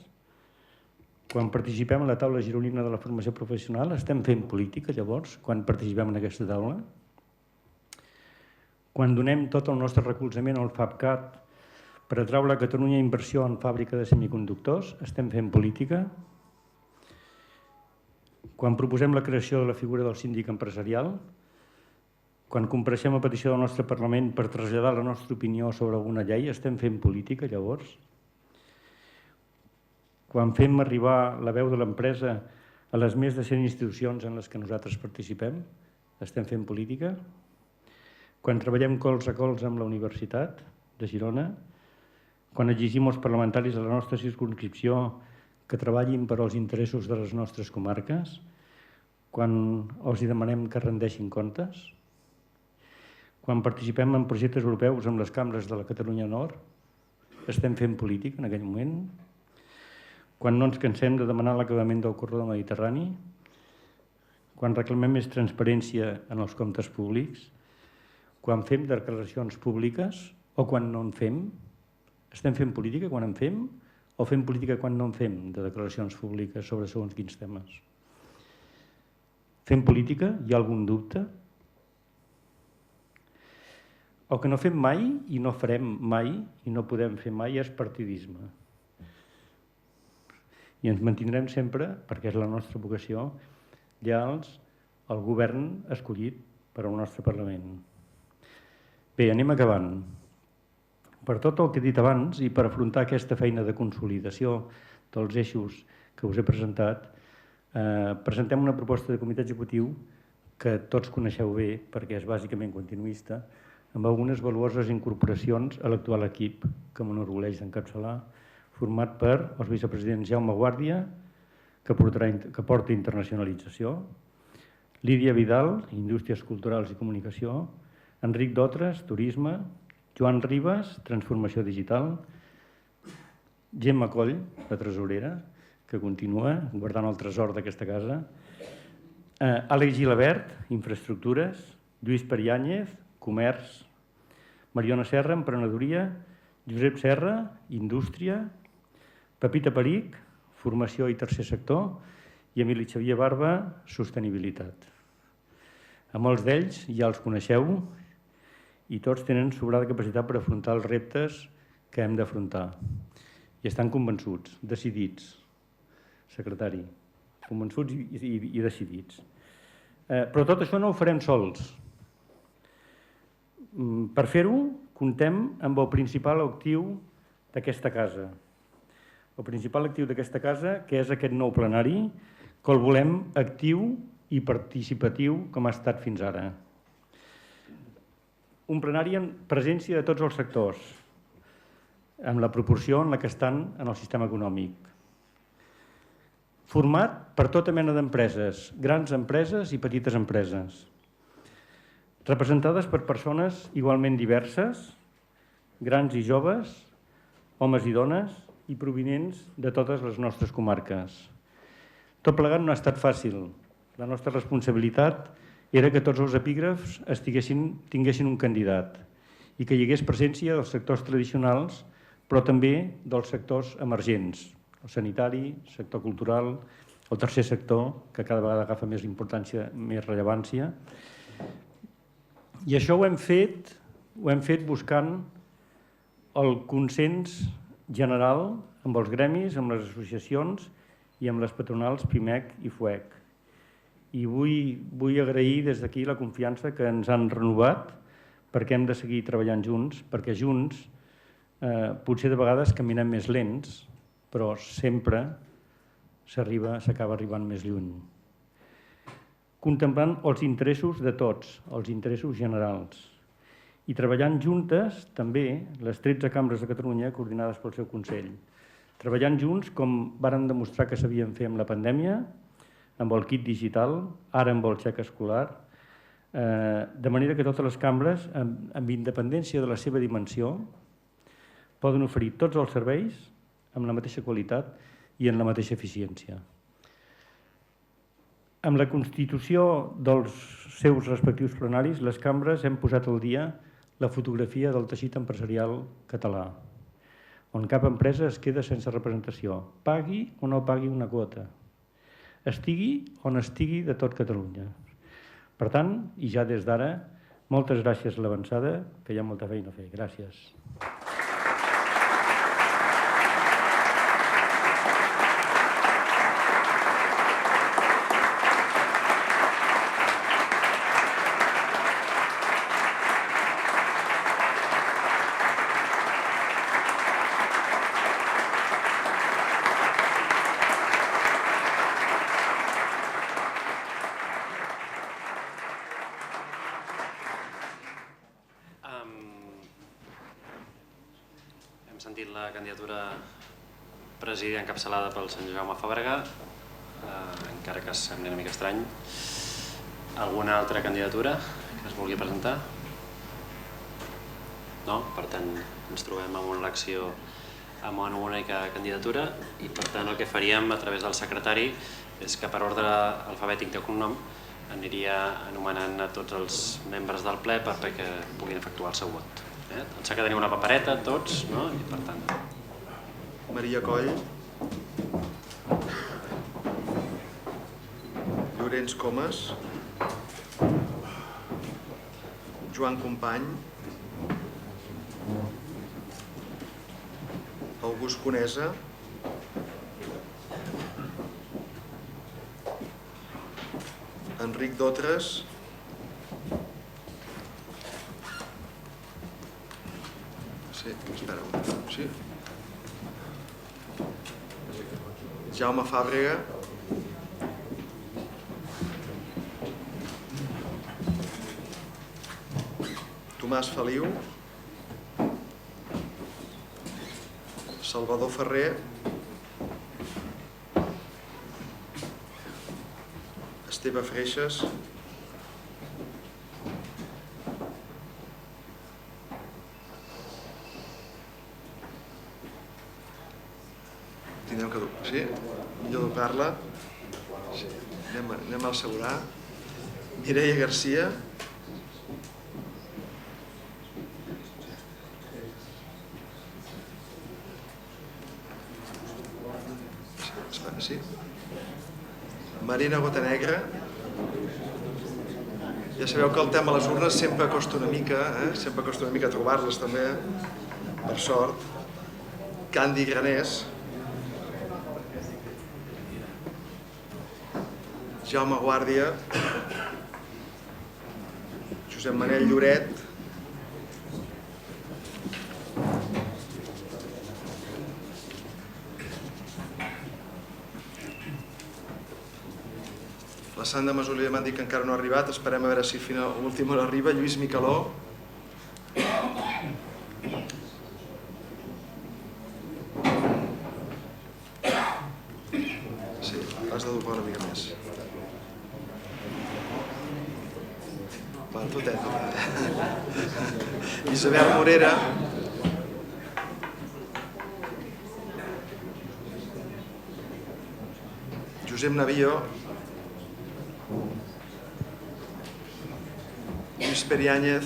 quan participem a la taula gironina de la formació professional, estem fent política llavors, quan participem en aquesta taula? Quan donem tot el nostre recolzament al FabCat per atraure a Catalunya inversió en fàbrica de semiconductors, estem fent política? Quan proposem la creació de la figura del síndic empresarial, quan compareixem a petició del nostre Parlament per traslladar la nostra opinió sobre alguna llei, estem fent política llavors? Quan fem arribar la veu de l'empresa a les més de 100 institucions en les que nosaltres participem, estem fent política? Quan treballem colze a colze amb la Universitat de Girona, quan exigim als parlamentaris de la nostra circumscripció que treballin per als interessos de les nostres comarques, quan els demanem que rendeixin comptes, quan participem en projectes europeus amb les cambres de la Catalunya Nord, estem fent política en aquell moment, quan no ens cansem de demanar l'acabament del corredor mediterrani, quan reclamem més transparència en els comptes públics, quan fem declaracions públiques o quan no en fem, estem fent política quan en fem o fem política quan no en fem de declaracions públiques sobre segons quins temes? Fem política? Hi ha algun dubte? El que no fem mai i no farem mai i no podem fer mai és partidisme. I ens mantindrem sempre, perquè és la nostra vocació, lleials al govern escollit per al nostre Parlament. Bé, anem acabant. Per tot el que he dit abans i per afrontar aquesta feina de consolidació dels eixos que us he presentat, presentem una proposta de comitè executiu que tots coneixeu bé perquè és bàsicament continuista, amb algunes valuoses incorporacions a l'actual equip que m'enorgulleix d'encapçalar, format per els vicepresidents Jaume Guàrdia, que porta internacionalització, Lídia Vidal, Indústries Culturals i Comunicació, Enric Dotres, Turisme, Joan Ribas, Transformació Digital, Gemma Coll, la tresorera, que continua guardant el tresor d'aquesta casa, Àlex Gilabert, Infraestructures, Lluís Periáñez, Comerç, Mariona Serra, Emprenedoria, Josep Serra, Indústria, Pepita Peric, Formació i Tercer Sector, i Emili Xavier Barba, Sostenibilitat. A molts d'ells ja els coneixeu i tots tenen sobrada capacitat per afrontar els reptes que hem d'afrontar. I estan convençuts, decidits, secretari, convençuts i decidits. Però tot això no ho farem sols. Per fer-ho, comptem amb el principal actiu d'aquesta casa. El principal actiu d'aquesta casa, que és aquest nou plenari, que el volem actiu i participatiu com ha estat fins ara. Un plenari en presència de tots els sectors, amb la proporció en la que estan en el sistema econòmic. Format per tota mena d'empreses, grans empreses i petites empreses, representades per persones igualment diverses, grans i joves, homes i dones, i provinents de totes les nostres comarques. Tot plegat no ha estat fàcil. La nostra responsabilitat era que tots els epígrafs tinguessin un candidat i que hi hagués presència dels sectors tradicionals, però també dels sectors emergents, el sanitari, el sector cultural, el tercer sector, que cada vegada agafa més importància, més rellevància. I això ho hem fet buscant el consens general amb els gremis, amb les associacions i amb les patronals PIMEC i FUEC. I vull agrair des d'aquí la confiança que ens han renovat perquè hem de seguir treballant junts, perquè junts potser de vegades caminem més lents, però sempre s'acaba arribant més lluny. Contemplant els interessos de tots, els interessos generals, i treballant juntes també les 13 cambres de Catalunya coordinades pel seu Consell. Treballant junts com varen demostrar que sabíem fer amb la pandèmia, amb el kit digital, ara amb el xec escolar, de manera que totes les cambres, amb independència de la seva dimensió, poden oferir tots els serveis amb la mateixa qualitat i en la mateixa eficiència. Amb la constitució dels seus respectius plenaris, les cambres hem posat al dia la fotografia del teixit empresarial català. on cap empresa es queda sense representació, pagui o no pagui una quota, estigui on estigui de tot Catalunya. Per tant, i ja des d'ara, moltes gràcies a l'avançada, que hi ha molta feina a fer. Gràcies. Hem sentit la candidatura presidida encapçalada pel senyor Jaume Fàbrega, encara que sembli una mica estrany. Alguna altra candidatura que es vulgui presentar? No? Per tant, ens trobem amb una elecció amb una única candidatura i per tant el que faríem a través del secretari és que per ordre alfabètic de cognom aniria anomenant a tots els membres del ple perquè puguin efectuar el seu vot. Em sembla que teniu una papereta tots, no? I per tant... Maria Coll, Llorenç Comas, Joan Company, August Conesa, Enric Dotres, Jaume Fàbrega, Tomàs Feliu, Salvador Ferrer, Esteve Freixas, tindrem que... Sí? Millor educar-la. Sí. Anem a assegurar. Mireia Garcia. Sí. Marina Botanegra. Ja sabeu que el tema de les urnes sempre costa una mica, sempre costa una mica trobar-les també, per sort. Candi Granés. Jaume Guàrdia, Josep Manel Lloret, la Sandra Masolida m'han dit que encara no ha arribat, esperem a veure si a l'última hora arriba. Lluís Micaló, sí, has de doblar una mica més. Isabel Morera, Josep Navío, Lluís Periáñez,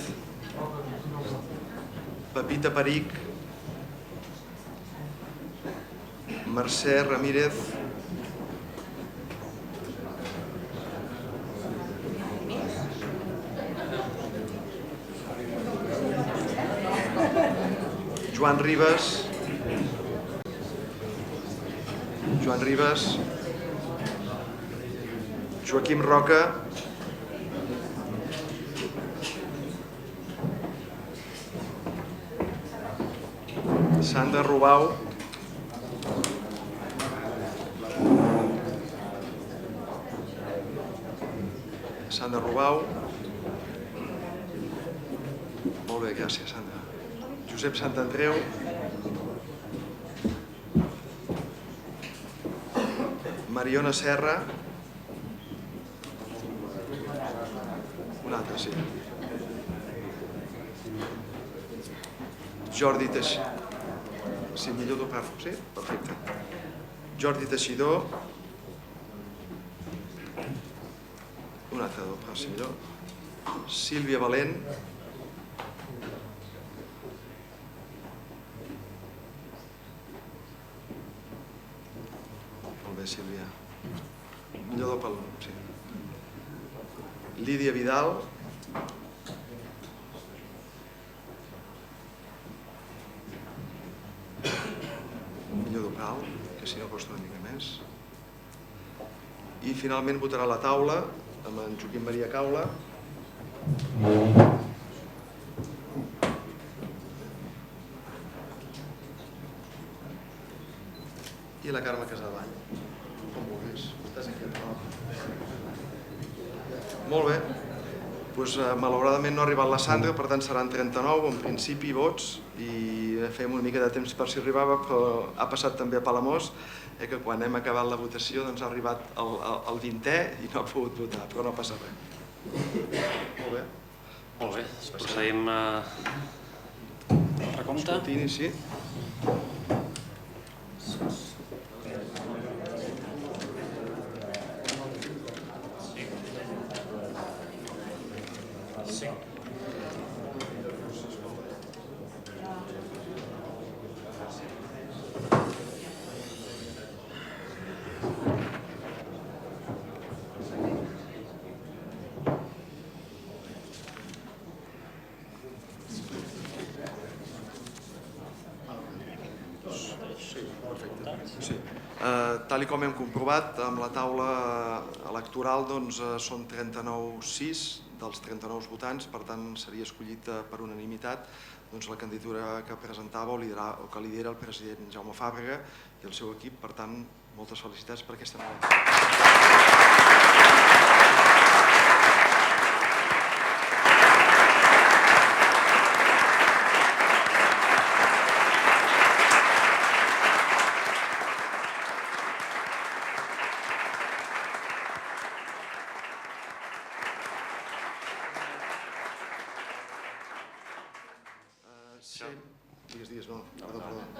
Pepita Peric, Mercè Ramírez, Joan Ribas, Joaquim Roca, Sandra Rubau, molt bé, gràcies Sandra. Josep Santandreu, Mariona Serra, un altre, sí. Jordi Teixidor, sí, millor doblar-ho, sí? Perfecte. Jordi Teixidor, un altre doblar, sí, millor. Sílvia Valent, bé, Sílvia. Millor pel... sí. Lídia Vidal. Millor Ducal, que si no costa una mica més. I finalment votarà la taula amb en Joaquim Maria Caula. I la Carme Casadevall. Com vulguis. Estàs inquietat. Molt bé. Doncs, malauradament no ha arribat la Sandra, per tant seran 39 en principi vots i fèiem una mica de temps per si arribava, però ha passat també a Palamós que quan hem acabat la votació doncs ha arribat el 20è i no ha pogut votar, però no passa res. Molt bé. Molt bé, procedim a recompte. Escrutini, sí. Tal com hem comprovat, amb la taula electoral són 39-6 dels 39 votants, per tant seria escollit per unanimitat la candidatura que presentava o que lidera el president Jaume Fàbrega i el seu equip. Per tant, moltes felicitats per aquesta nova.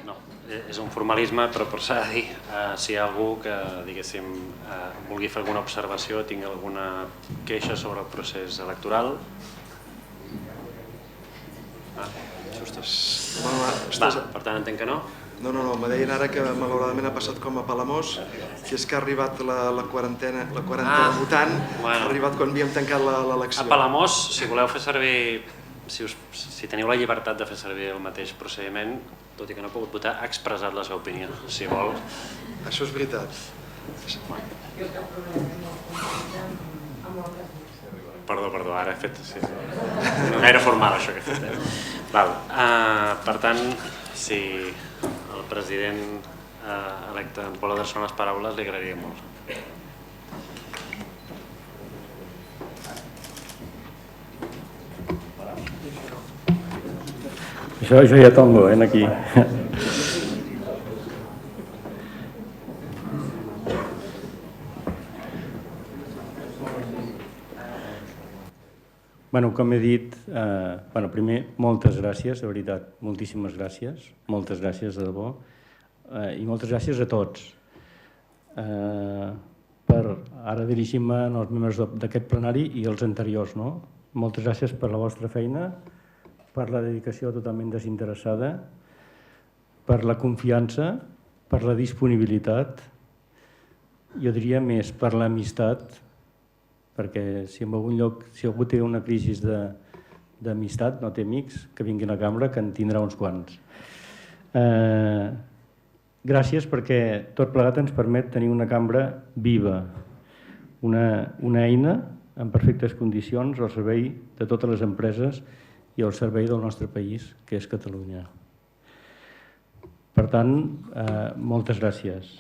No, és un formalisme, però s'ha de dir, si hi ha algú que, diguéssim, vulgui fer alguna observació, tingui alguna queixa sobre el procés electoral. Per tant, entenc que no? No, me deien ara que malauradament ha passat com a Palamós, que és que ha arribat la quarantena votant, ha arribat quan havíem tancat l'elecció. A Palamós, si voleu fer servir, si teniu la llibertat de fer servir el mateix procediment, tot i que no ha pogut votar, ha expressat la seva opinió, si vol. Això és veritat. Perdó, ara he fet... No gaire formal, això que he fet. Per tant, si el president electe em vol adreçar unes paraules, li agrairia molt. Això ja tongo, aquí. Com he dit, primer, moltes gràcies, de veritat, moltíssimes gràcies, moltes gràcies de debò, i moltes gràcies a tots. Ara dirigim-me als membres d'aquest plenari i als anteriors. Moltes gràcies per la vostra feina, per la dedicació totalment desinteressada, per la confiança, per la disponibilitat, jo diria més per l'amistat, perquè si en algun lloc, si algú té una crisi d'amistat, no té amics, que vinguin a la cambra, que en tindrà uns quants. Gràcies perquè tot plegat ens permet tenir una cambra viva, una eina en perfectes condicions al servei de totes les empreses i al servei del nostre país, que és Catalunya. Per tant, moltes gràcies.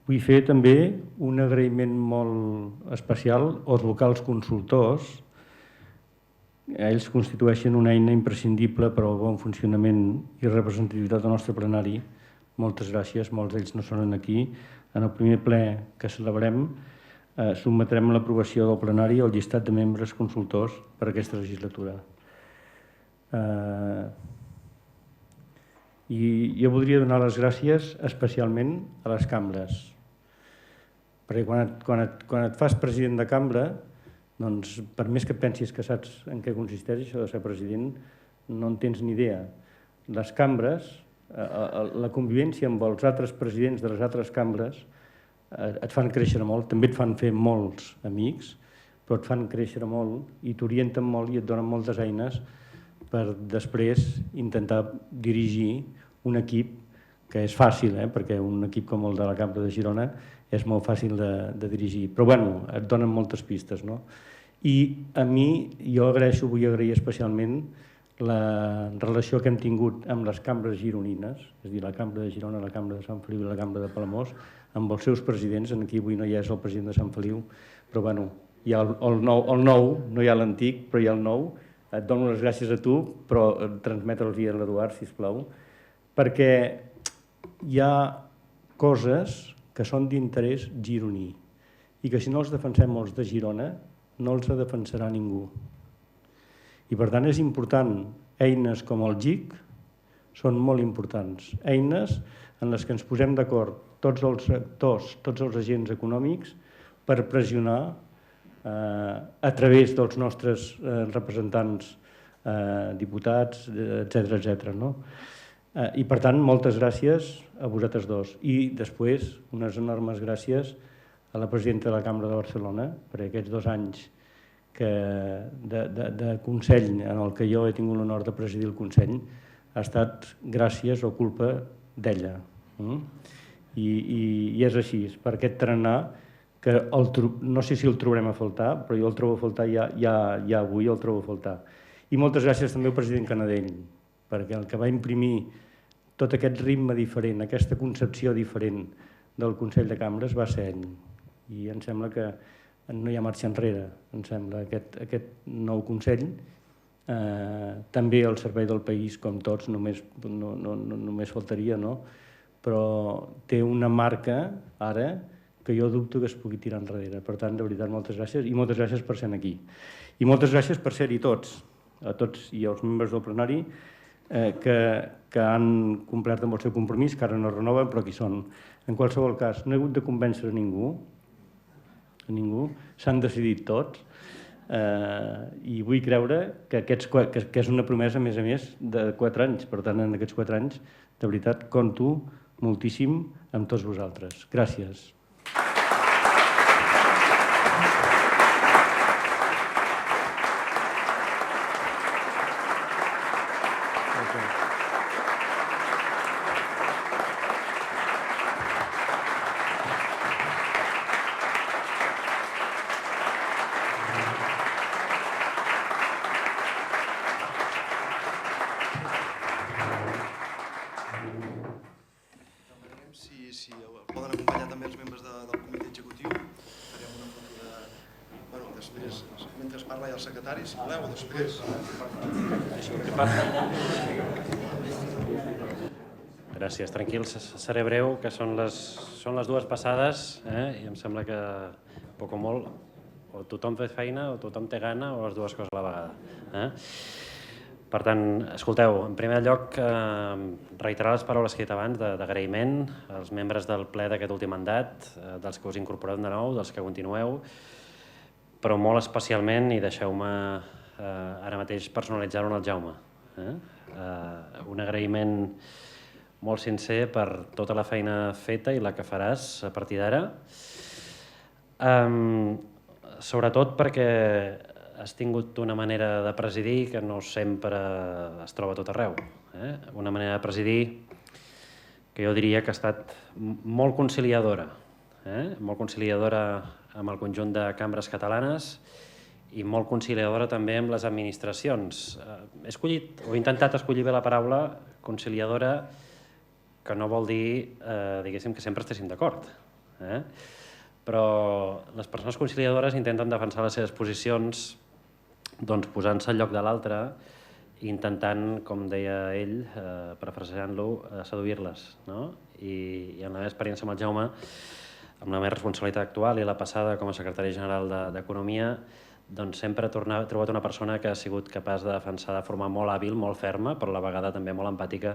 Vull fer també un agraïment molt especial als vocals consultors. Ells constitueixen una eina imprescindible per al bon funcionament i representativitat del nostre plenari. Moltes gràcies, molts d'ells no són aquí. En el primer ple que celebrem, sotmetrem a l'aprovació del plenari el llistat de membres consultors per a aquesta legislatura. I jo voldria donar les gràcies especialment a les cambres, perquè quan et fas president de cambra, doncs per més que pensis que saps en què consisteix això de ser president, no en tens ni idea. Les cambres, la convivència amb els altres presidents de les altres cambres et fan créixer molt, també et fan fer molts amics, però et fan créixer molt i t'orienten molt i et donen moltes eines per després intentar dirigir un equip que és fàcil, perquè un equip com el de la Cambra de Girona és molt fàcil de dirigir, però bueno, et donen moltes pistes, no? I a mi, jo vull agrair especialment la relació que hem tingut amb les cambres gironines, és a dir, la Cambra de Girona, la Cambra de Sant Feliu i la Cambra de Palamós, amb els seus presidents, aquí avui no hi és el president de Sant Feliu, però bueno, hi ha el nou, no hi ha l'antic, però hi ha el nou. Et dono les gràcies a tu, però transmetre-los a l'Eduard, sisplau, perquè hi ha coses que són d'interès gironí i que si no els defensem els de Girona no els defensarà ningú. I per tant és important, eines com el GIC són molt importants, eines en les que ens posem d'acord tots els sectors, tots els agents econòmics per pressionar a través dels nostres representants, diputats, etc. I per tant, moltes gràcies a vosaltres dos. I després, unes enormes gràcies a la presidenta de la Cambra de Barcelona per aquests 2 anys de Consell en el que jo he tingut l'honor de presidir el Consell. Ha estat gràcies o culpa d'ella. I és així, per aquest tarannà que no sé si el trobarem a faltar, però jo el trobo a faltar ja avui, el trobo a faltar. I moltes gràcies també al president Canadell, perquè el que va imprimir tot aquest ritme diferent, aquesta concepció diferent del Consell de Cambres va ser ell. I em sembla que no hi ha marxa enrere, em sembla, aquest nou Consell, també al servei del país, com tots, només faltaria, no? Però té una marca, ara, que jo dubto que es pugui tirar enrere. Per tant, de veritat, moltes gràcies i moltes gràcies per ser aquí. I moltes gràcies per ser-hi tots, a tots i als membres del plenari que han complert amb el seu compromís, que ara no renoven, però qui són. En qualsevol cas, no he hagut de convèncer a ningú, s'han decidit tots, i vull creure que és una promesa, a més, de 4 anys. Per tant, en aquests 4 anys, de veritat, compto moltíssim amb tots vosaltres. Gràcies. Si poden acompanyar també els membres del comitè executiu, farem una foto de... Bueno, després, mentre es parla hi ha el secretari, si voleu, o després. Gràcies, tranquils, seré breu, que són les 2 passades, i em sembla que poc o molt, o tothom té feina, o tothom té gana, o les 2 coses a la vegada. Per tant, escolteu, en primer lloc, reiterar les paraules que he dit abans d'agraïment als membres del ple d'aquest últim mandat, dels que us incorporeu de nou, dels que continueu, però molt especialment, i deixeu-me ara mateix personalitzar-ho en el Jaume. Un agraïment molt sincer per tota la feina feta i la que faràs a partir d'ara, sobretot perquè has tingut una manera de presidir que no sempre es troba a tot arreu. Una manera de presidir que jo diria que ha estat molt conciliadora. Molt conciliadora amb el conjunt de cambres catalanes i molt conciliadora també amb les administracions. He escollit, o he intentat escollir bé la paraula conciliadora, que no vol dir, diguéssim, que sempre estéssim d'acord. Però les persones conciliadores intenten defensar les seves posicions posant-se al lloc de l'altre i intentant, com deia ell, parafrasejant-lo, seduir-les. I en la meva experiència amb el Jaume, amb la meva responsabilitat actual i la passada com a secretari general d'Economia, sempre he trobat una persona que ha sigut capaç de defensar de forma molt hàbil, molt ferma, però a la vegada també molt empàtica,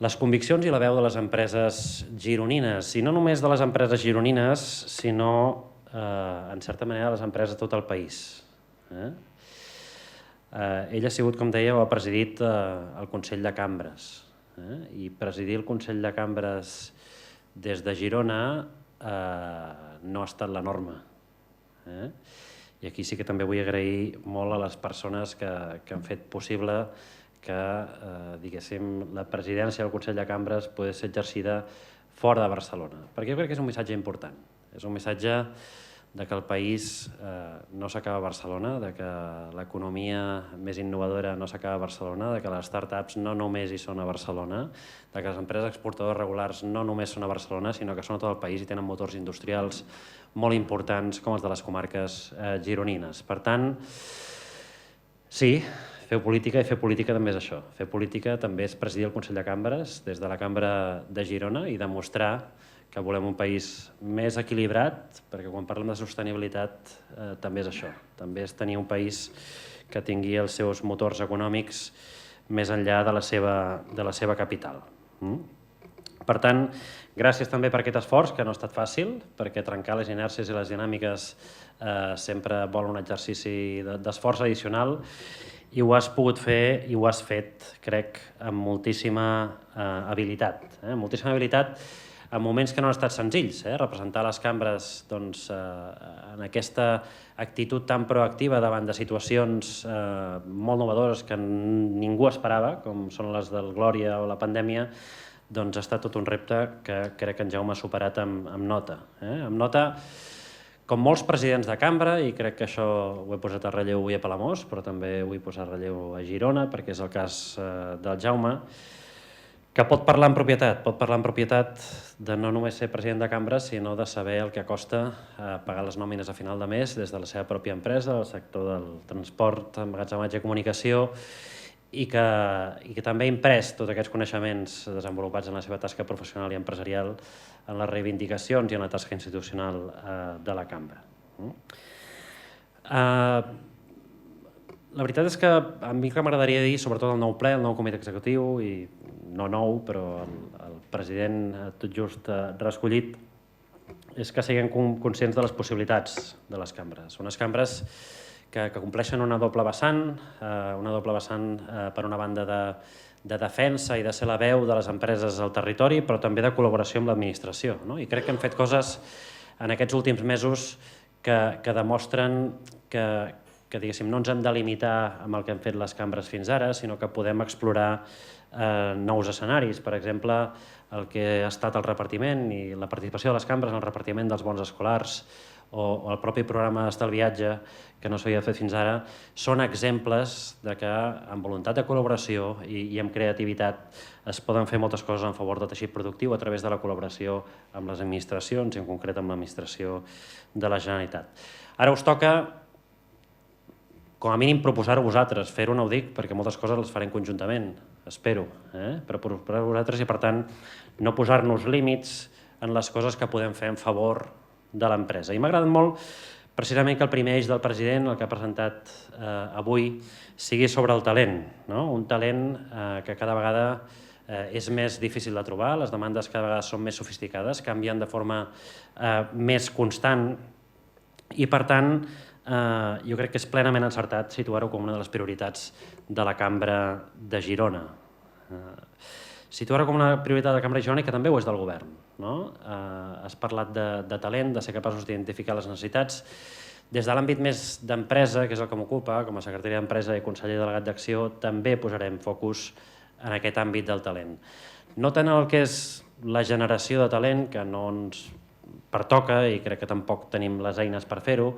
les conviccions i la veu de les empreses gironines. I no només de les empreses gironines, sinó, en certa manera, de les empreses de tot el país. Ell ha sigut, com deia, o ha presidit el Consell de Cambres. I presidir el Consell de Cambres des de Girona no ha estat la norma. I aquí sí que també vull agrair molt a les persones que han fet possible que, diguéssim, la presidència del Consell de Cambres pogués ser exercida fora de Barcelona. Perquè jo crec que és un missatge important. És un missatge de que el país no s'acaba a Barcelona, de que l'economia més innovadora no s'acaba a Barcelona, de que les startups no només hi són a Barcelona, de que les empreses exportadores regulars no només són a Barcelona, sinó que són a tot el país i tenen motors industrials molt importants com els de les comarques gironines. Per tant, sí, feu política i fer política també és això. Fer política també és presidir el Consell de Cambres des de la Cambra de Girona i demostrar que volem un país més equilibrat, perquè quan parlem de sostenibilitat també és això. També és tenir un país que tingui els seus motors econòmics més enllà de la seva capital. Per tant, gràcies també per aquest esforç, que no ha estat fàcil, perquè trencar les inèrcies i les dinàmiques sempre vol un exercici d'esforç addicional, i ho has pogut fer i ho has fet, crec, amb moltíssima habilitat. Moltíssima habilitat en moments que no han estat senzills. Representar les cambres en aquesta actitud tan proactiva davant de situacions molt novedores que ningú esperava, com són les del Glòria o la pandèmia, doncs ha estat tot un repte que crec que en Jaume ha superat amb nota. Amb nota, com molts presidents de cambra, i crec que això ho he posat a relleu avui a Palamós, però també ho he posat a relleu a Girona, perquè és el cas del Jaume, que pot parlar en propietat de no només ser president de cambra, sinó de saber el que costa pagar les nòmines a final de mes des de la seva pròpia empresa, el sector del transport, emmagatzematge i comunicació, i que també ha imprès tots aquests coneixements desenvolupats en la seva tasca professional i empresarial en les reivindicacions i en la tasca institucional de la cambra. La veritat és que a mi que m'agradaria dir, sobretot el nou ple, el nou comitè executiu, i no nou, però el president tot just reescollit, és que siguem conscients de les possibilitats de les cambres. Unes cambres que compleixen una doble vessant per una banda de defensa i de ser la veu de les empreses al territori, però també de col·laboració amb l'administració. I crec que hem fet coses en aquests últims mesos que demostren que diguéssim, no ens hem de limitar amb el que han fet les cambres fins ara, sinó que podem explorar nous escenaris. Per exemple, el que ha estat el repartiment i la participació de les cambres en el repartiment dels bons escolars o el propi programa d'estalviatge, que no s'havia fet fins ara, són exemples de que amb voluntat de col·laboració i amb creativitat es poden fer moltes coses en favor del teixit productiu a través de la col·laboració amb les administracions, i en concret amb l'administració de la Generalitat. Ara us toca, com a mínim, proposar-ho vosaltres. Fer-ho no ho dic, perquè moltes coses les farem conjuntament, espero, però proposar-ho vosaltres i, per tant, no posar-nos límits en les coses que podem fer en favor de l'empresa. I m'ha agradat molt, precisament, que el primer eix del president, el que ha presentat avui, sigui sobre el talent. Un talent que cada vegada és més difícil de trobar, les demandes cada vegada són més sofisticades, canvien de forma més constant i, per tant, jo crec que és plenament encertat situar-ho com una de les prioritats de la Cambra de Girona. Situar-ho com una prioritat de la Cambra de Girona i que també ho és del govern. Has parlat de talent, de ser capaços d'identificar les necessitats. Des de l'àmbit més d'empresa, que és el que m'ocupa, com a secretari d'Empresa i conseller delegat d'Acció, també posarem focus en aquest àmbit del talent. No tant el que és la generació de talent, que no ens pertoca i crec que tampoc tenim les eines per fer-ho,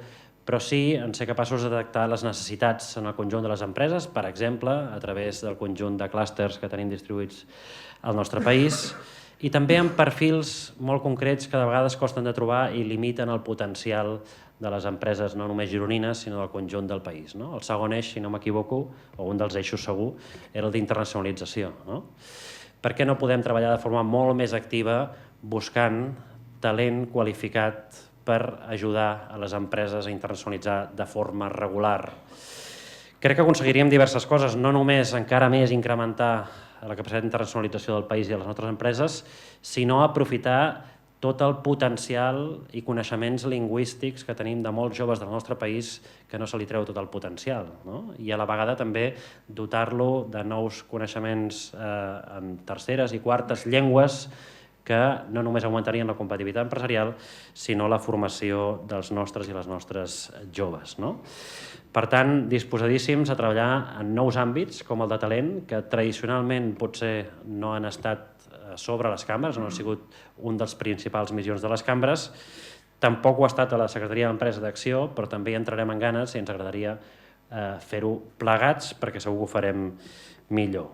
però sí en ser capaços de detectar les necessitats en el conjunt de les empreses, per exemple, a través del conjunt de clústers que tenim distribuïts al nostre país, i també amb perfils molt concrets que de vegades costen de trobar i limiten el potencial de les empreses no només gironines, sinó del conjunt del país. El segon eix, si no m'equivoco, o un dels eixos segur, era el d'internacionalització. Per què no podem treballar de forma molt més activa buscant talent qualificat per ajudar a les empreses a internacionalitzar de forma regular? Crec que aconseguiríem diverses coses, no només encara més incrementar la capacitat d'internacionalització del país i de les nostres empreses, sinó aprofitar tot el potencial i coneixements lingüístics que tenim de molts joves del nostre país que no se li treu tot el potencial. I a la vegada també dotar-lo de nous coneixements en terceres i quartes llengües que no només augmentarien la competitivitat empresarial, sinó la formació dels nostres i les nostres joves. Per tant, disposadíssims a treballar en nous àmbits, com el de talent, que tradicionalment potser no han estat sobre les cambres, no ha sigut un dels principals missions de les cambres. Tampoc ho ha estat a la Secretaria d'Empresa d'Acció, però també hi entrarem en ganes i ens agradaria fer-ho plegats perquè segur que ho farem millor.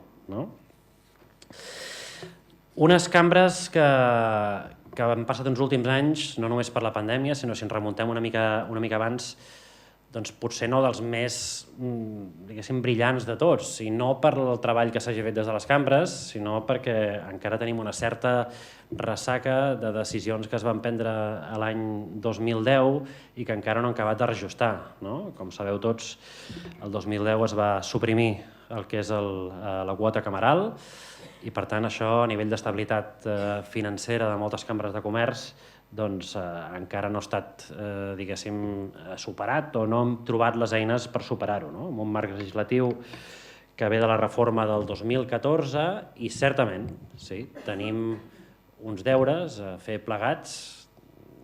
Unes cambres que han passat uns últims anys, no només per la pandèmia, sinó si ens remuntem una mica abans, doncs potser no dels més, diguéssim, brillants de tots, i no per el treball que s'hagi fet des de les cambres, sinó perquè encara tenim una certa ressaca de decisions que es van prendre l'any 2010 i que encara no han acabat de reajustar. Com sabeu tots, el 2010 es va suprimir el que és la quota cameral, i per tant això a nivell d'estabilitat financera de moltes cambres de comerç doncs encara no ha estat, diguéssim, superat o no hem trobat les eines per superar-ho, amb un marc legislatiu que ve de la reforma del 2014 i certament, sí, tenim uns deures a fer plegats,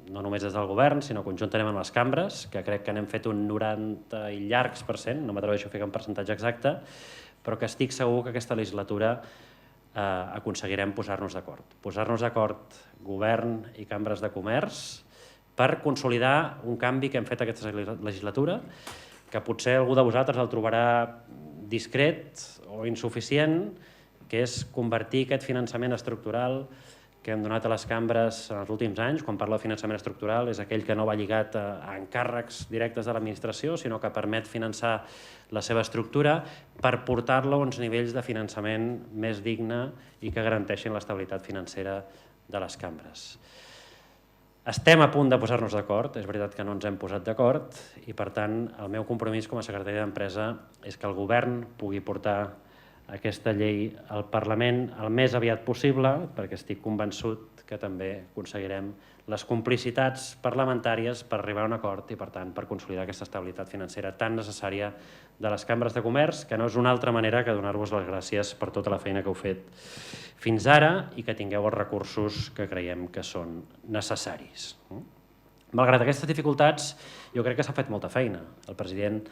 no només des del govern, sinó conjuntament amb les cambres, que crec que n'hem fet un 90 i llargs %, no m'atreveixo a fer un percentatge exacte, però que estic segur que aquesta legislatura aconseguirem posar-nos d'acord. Posar-nos d'acord govern i cambres de comerç per consolidar un canvi que hem fet aquesta legislatura, que potser algú de vosaltres el trobarà discret o insuficient, que és convertir aquest finançament estructural que hem donat a les cambres en els últims anys. Quan parlo de finançament estructural és aquell que no va lligat a encàrrecs directes de l'administració, sinó que permet finançar la seva estructura per portar-la a uns nivells de finançament més digne i que garanteixin l'estabilitat financera de les cambres. Estem a punt de posar-nos d'acord, és veritat que no ens hem posat d'acord i per tant el meu compromís com a secretari d'Empresa és que el govern pugui portar aquesta llei al Parlament el més aviat possible, perquè estic convençut que també aconseguirem les complicitats parlamentàries per arribar a un acord i, per tant, per consolidar aquesta estabilitat financera tan necessària de les cambres de comerç, que no és una altra manera que donar-vos les gràcies per tota la feina que heu fet fins ara i que tingueu els recursos que creiem que són necessaris. Malgrat aquestes dificultats, jo crec que s'ha fet molta feina. El president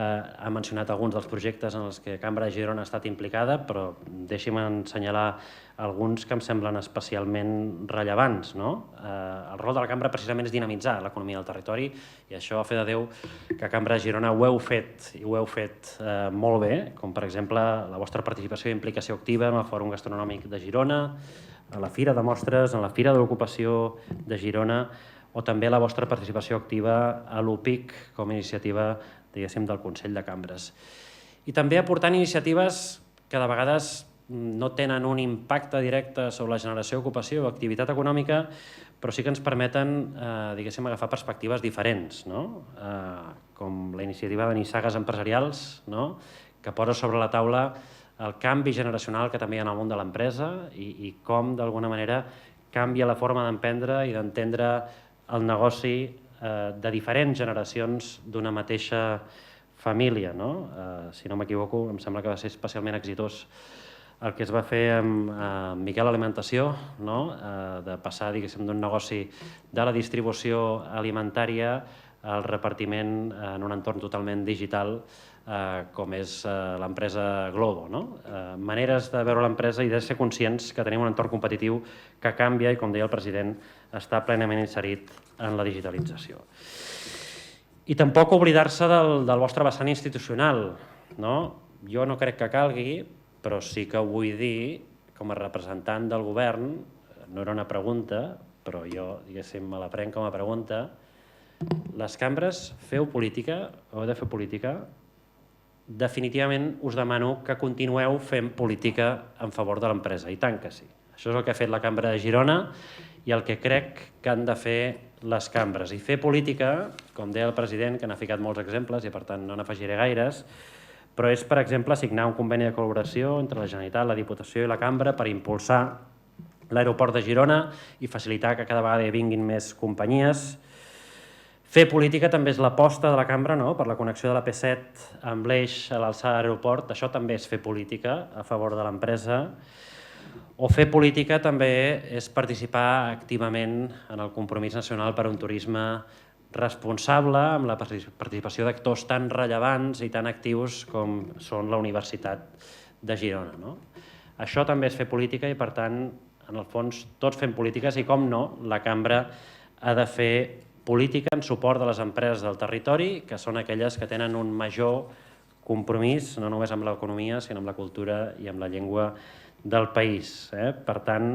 ha mencionat alguns dels projectes en els que Cambra de Girona ha estat implicada, però deixi'm assenyalar alguns que em semblen especialment rellevants. El rol de la Cambra precisament és dinamitzar l'economia del territori i això, a fe de Déu, que a Cambra de Girona ho heu fet i ho heu fet molt bé, com per exemple la vostra participació i implicació activa en el Fòrum Gastronòmic de Girona, a la Fira de Mostres, en la Fira de l'Ocupació de Girona o també la vostra participació activa a l'UPIC com a iniciativa, diguéssim, del Consell de Cambres. I també aportant iniciatives que de vegades no tenen un impacte directe sobre la generació d'ocupació o activitat econòmica, però sí que ens permeten, diguéssim, agafar perspectives diferents, com la iniciativa de nissagues empresarials, que posa sobre la taula el canvi generacional que també hi ha en el món de l'empresa i com, d'alguna manera, canvia la forma d'emprendre i d'entendre el negoci de diferents generacions d'una mateixa família. Si no m'equivoco, em sembla que va ser especialment exitós el que es va fer amb Miquel Alimentació, de passar, diguéssim, d'un negoci de la distribució alimentària al repartiment en un entorn totalment digital com és l'empresa Glovo. Maneres de veure l'empresa i de ser conscients que tenim un entorn competitiu que canvia i, com deia el president, està plenament inserit en la digitalització. I tampoc oblidar-se del vostre vessant institucional. Jo no crec que calgui, però sí que ho vull dir, com a representant del govern, no era una pregunta, però jo, diguéssim, me la prenc com a pregunta, les cambres feu política, heu de fer política, definitivament us demano que continueu fent política en favor de l'empresa, i tant que sí. Això és el que ha fet la Cambra de Girona i el que crec que han de fer les cambres. I fer política, com deia el president, que n'ha ficat molts exemples i per tant no n'afegiré gaires, però és, per exemple, signar un conveni de col·laboració entre la Generalitat, la Diputació i la Cambra per impulsar l'aeroport de Girona i facilitar que cada vegada hi vinguin més companyies. Fer política també és l'aposta de la Cambra per la connexió de la P7 amb l'eix a l'alçada de l'aeroport. Això també és fer política a favor de l'empresa. O fer política també és participar activament en el compromís nacional per un turisme responsable, amb la participació d'actors tan rellevants i tan actius com són la Universitat de Girona. Això també és fer política i, per tant, en el fons, tots fem polítiques i, com no, la cambra ha de fer política en suport de les empreses del territori, que són aquelles que tenen un major compromís, no només amb l'economia, sinó amb la cultura i amb la llengua del país. Per tant,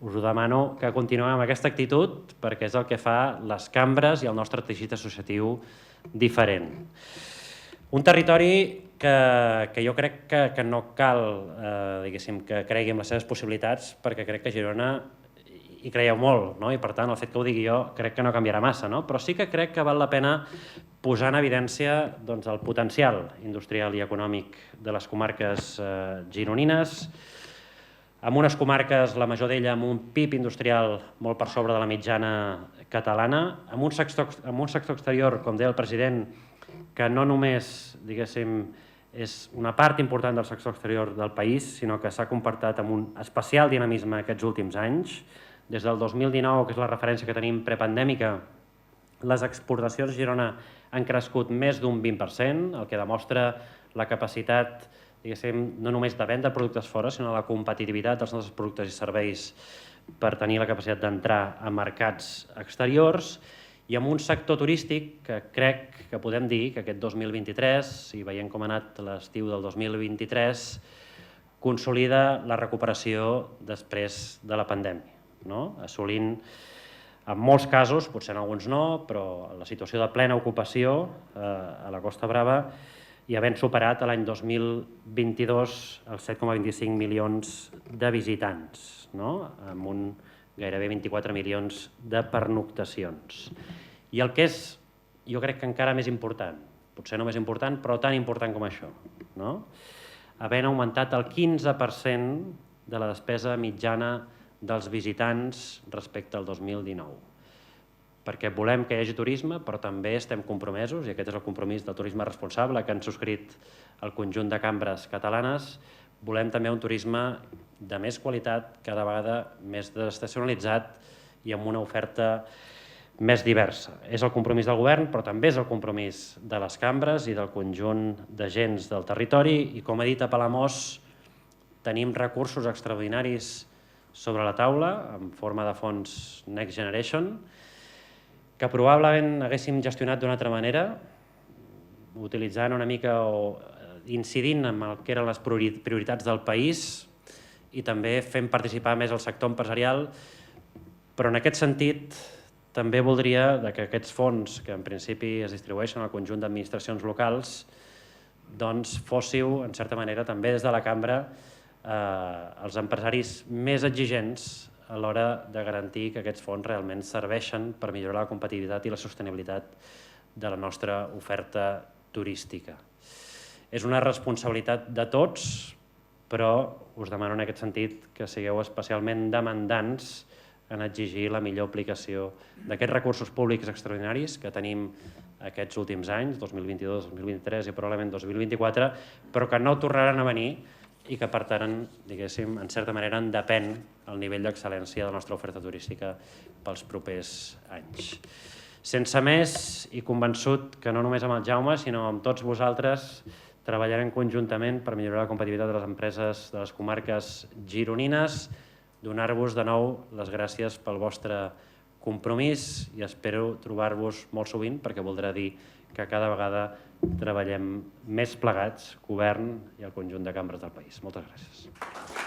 us ho demano que continuem amb aquesta actitud perquè és el que fa les cambres i el nostre teixit associatiu diferent. Un territori que jo crec que no cal que cregui en les seves possibilitats, perquè crec que Girona hi creieu molt, i per tant el fet que ho digui jo crec que no canviarà massa, però sí que crec que val la pena posar en evidència el potencial industrial i econòmic de les comarques gironines, amb unes comarques, la major d'ella, amb un PIB industrial molt per sobre de la mitjana catalana, amb un sector exterior, com deia el president, que no només, diguéssim, és una part important del sector exterior del país, sinó que s'ha comportat amb un especial dinamisme aquests últims anys. Des del 2019, que és la referència que tenim prepandèmica, les exportacions a Girona han crescut més d'un 20%, el que demostra la capacitat, diguéssim, no només de vendre productes fora, sinó la competitivitat dels nostres productes i serveis per tenir la capacitat d'entrar a mercats exteriors, i amb un sector turístic que crec que podem dir que aquest 2023, i veient com ha anat l'estiu del 2023, consolida la recuperació després de la pandèmia, assolint, en molts casos, potser en alguns no, però la situació de plena ocupació a la Costa Brava i havent superat l'any 2022 els 7,25 milions de visitants, amb gairebé 24 milions de pernoctacions. I el que és, jo crec que encara més important, potser no més important, però tan important com això, havent augmentat el 15% de la despesa mitjana dels visitants respecte al 2019. Perquè volem que hi hagi turisme, però també estem compromesos, i aquest és el compromís del turisme responsable que han subscrit el conjunt de cambres catalanes, volem també un turisme de més qualitat, cada vegada més desestacionalitzat i amb una oferta més diversa. És el compromís del govern, però també és el compromís de les cambres i del conjunt d'agents del territori, i com he dit a Palamós, tenim recursos extraordinaris sobre la taula en forma de fons Next Generation, que probablement haguéssim gestionat d'una altra manera, utilitzant una mica o incidint en el que eren les prioritats del país i també fent participar més el sector empresarial, però en aquest sentit també voldria que aquests fons, que en principi es distribueixen al conjunt d'administracions locals, doncs fóssiu, en certa manera, també des de la cambra, els empresaris més exigents a l'hora de garantir que aquests fons realment serveixen per millorar la competitivitat i la sostenibilitat de la nostra oferta turística. És una responsabilitat de tots, però us demano en aquest sentit que sigueu especialment demandants en exigir la millor aplicació d'aquests recursos públics extraordinaris que tenim aquests últims anys, 2022, 2023 i probablement 2024, però que no tornaran a venir i que, per tant, diguéssim, en certa manera en depèn el nivell d'excel·lència de la nostra oferta turística pels propers anys. Sense més, i convençut que no només amb el Jaume, sinó amb tots vosaltres, treballarem conjuntament per millorar la competitivitat de les empreses de les comarques gironines, donar-vos de nou les gràcies pel vostre compromís i espero trobar-vos molt sovint perquè voldrà dir que cada vegada treballem més plegats, govern i el conjunt de cambres del país. Moltes gràcies.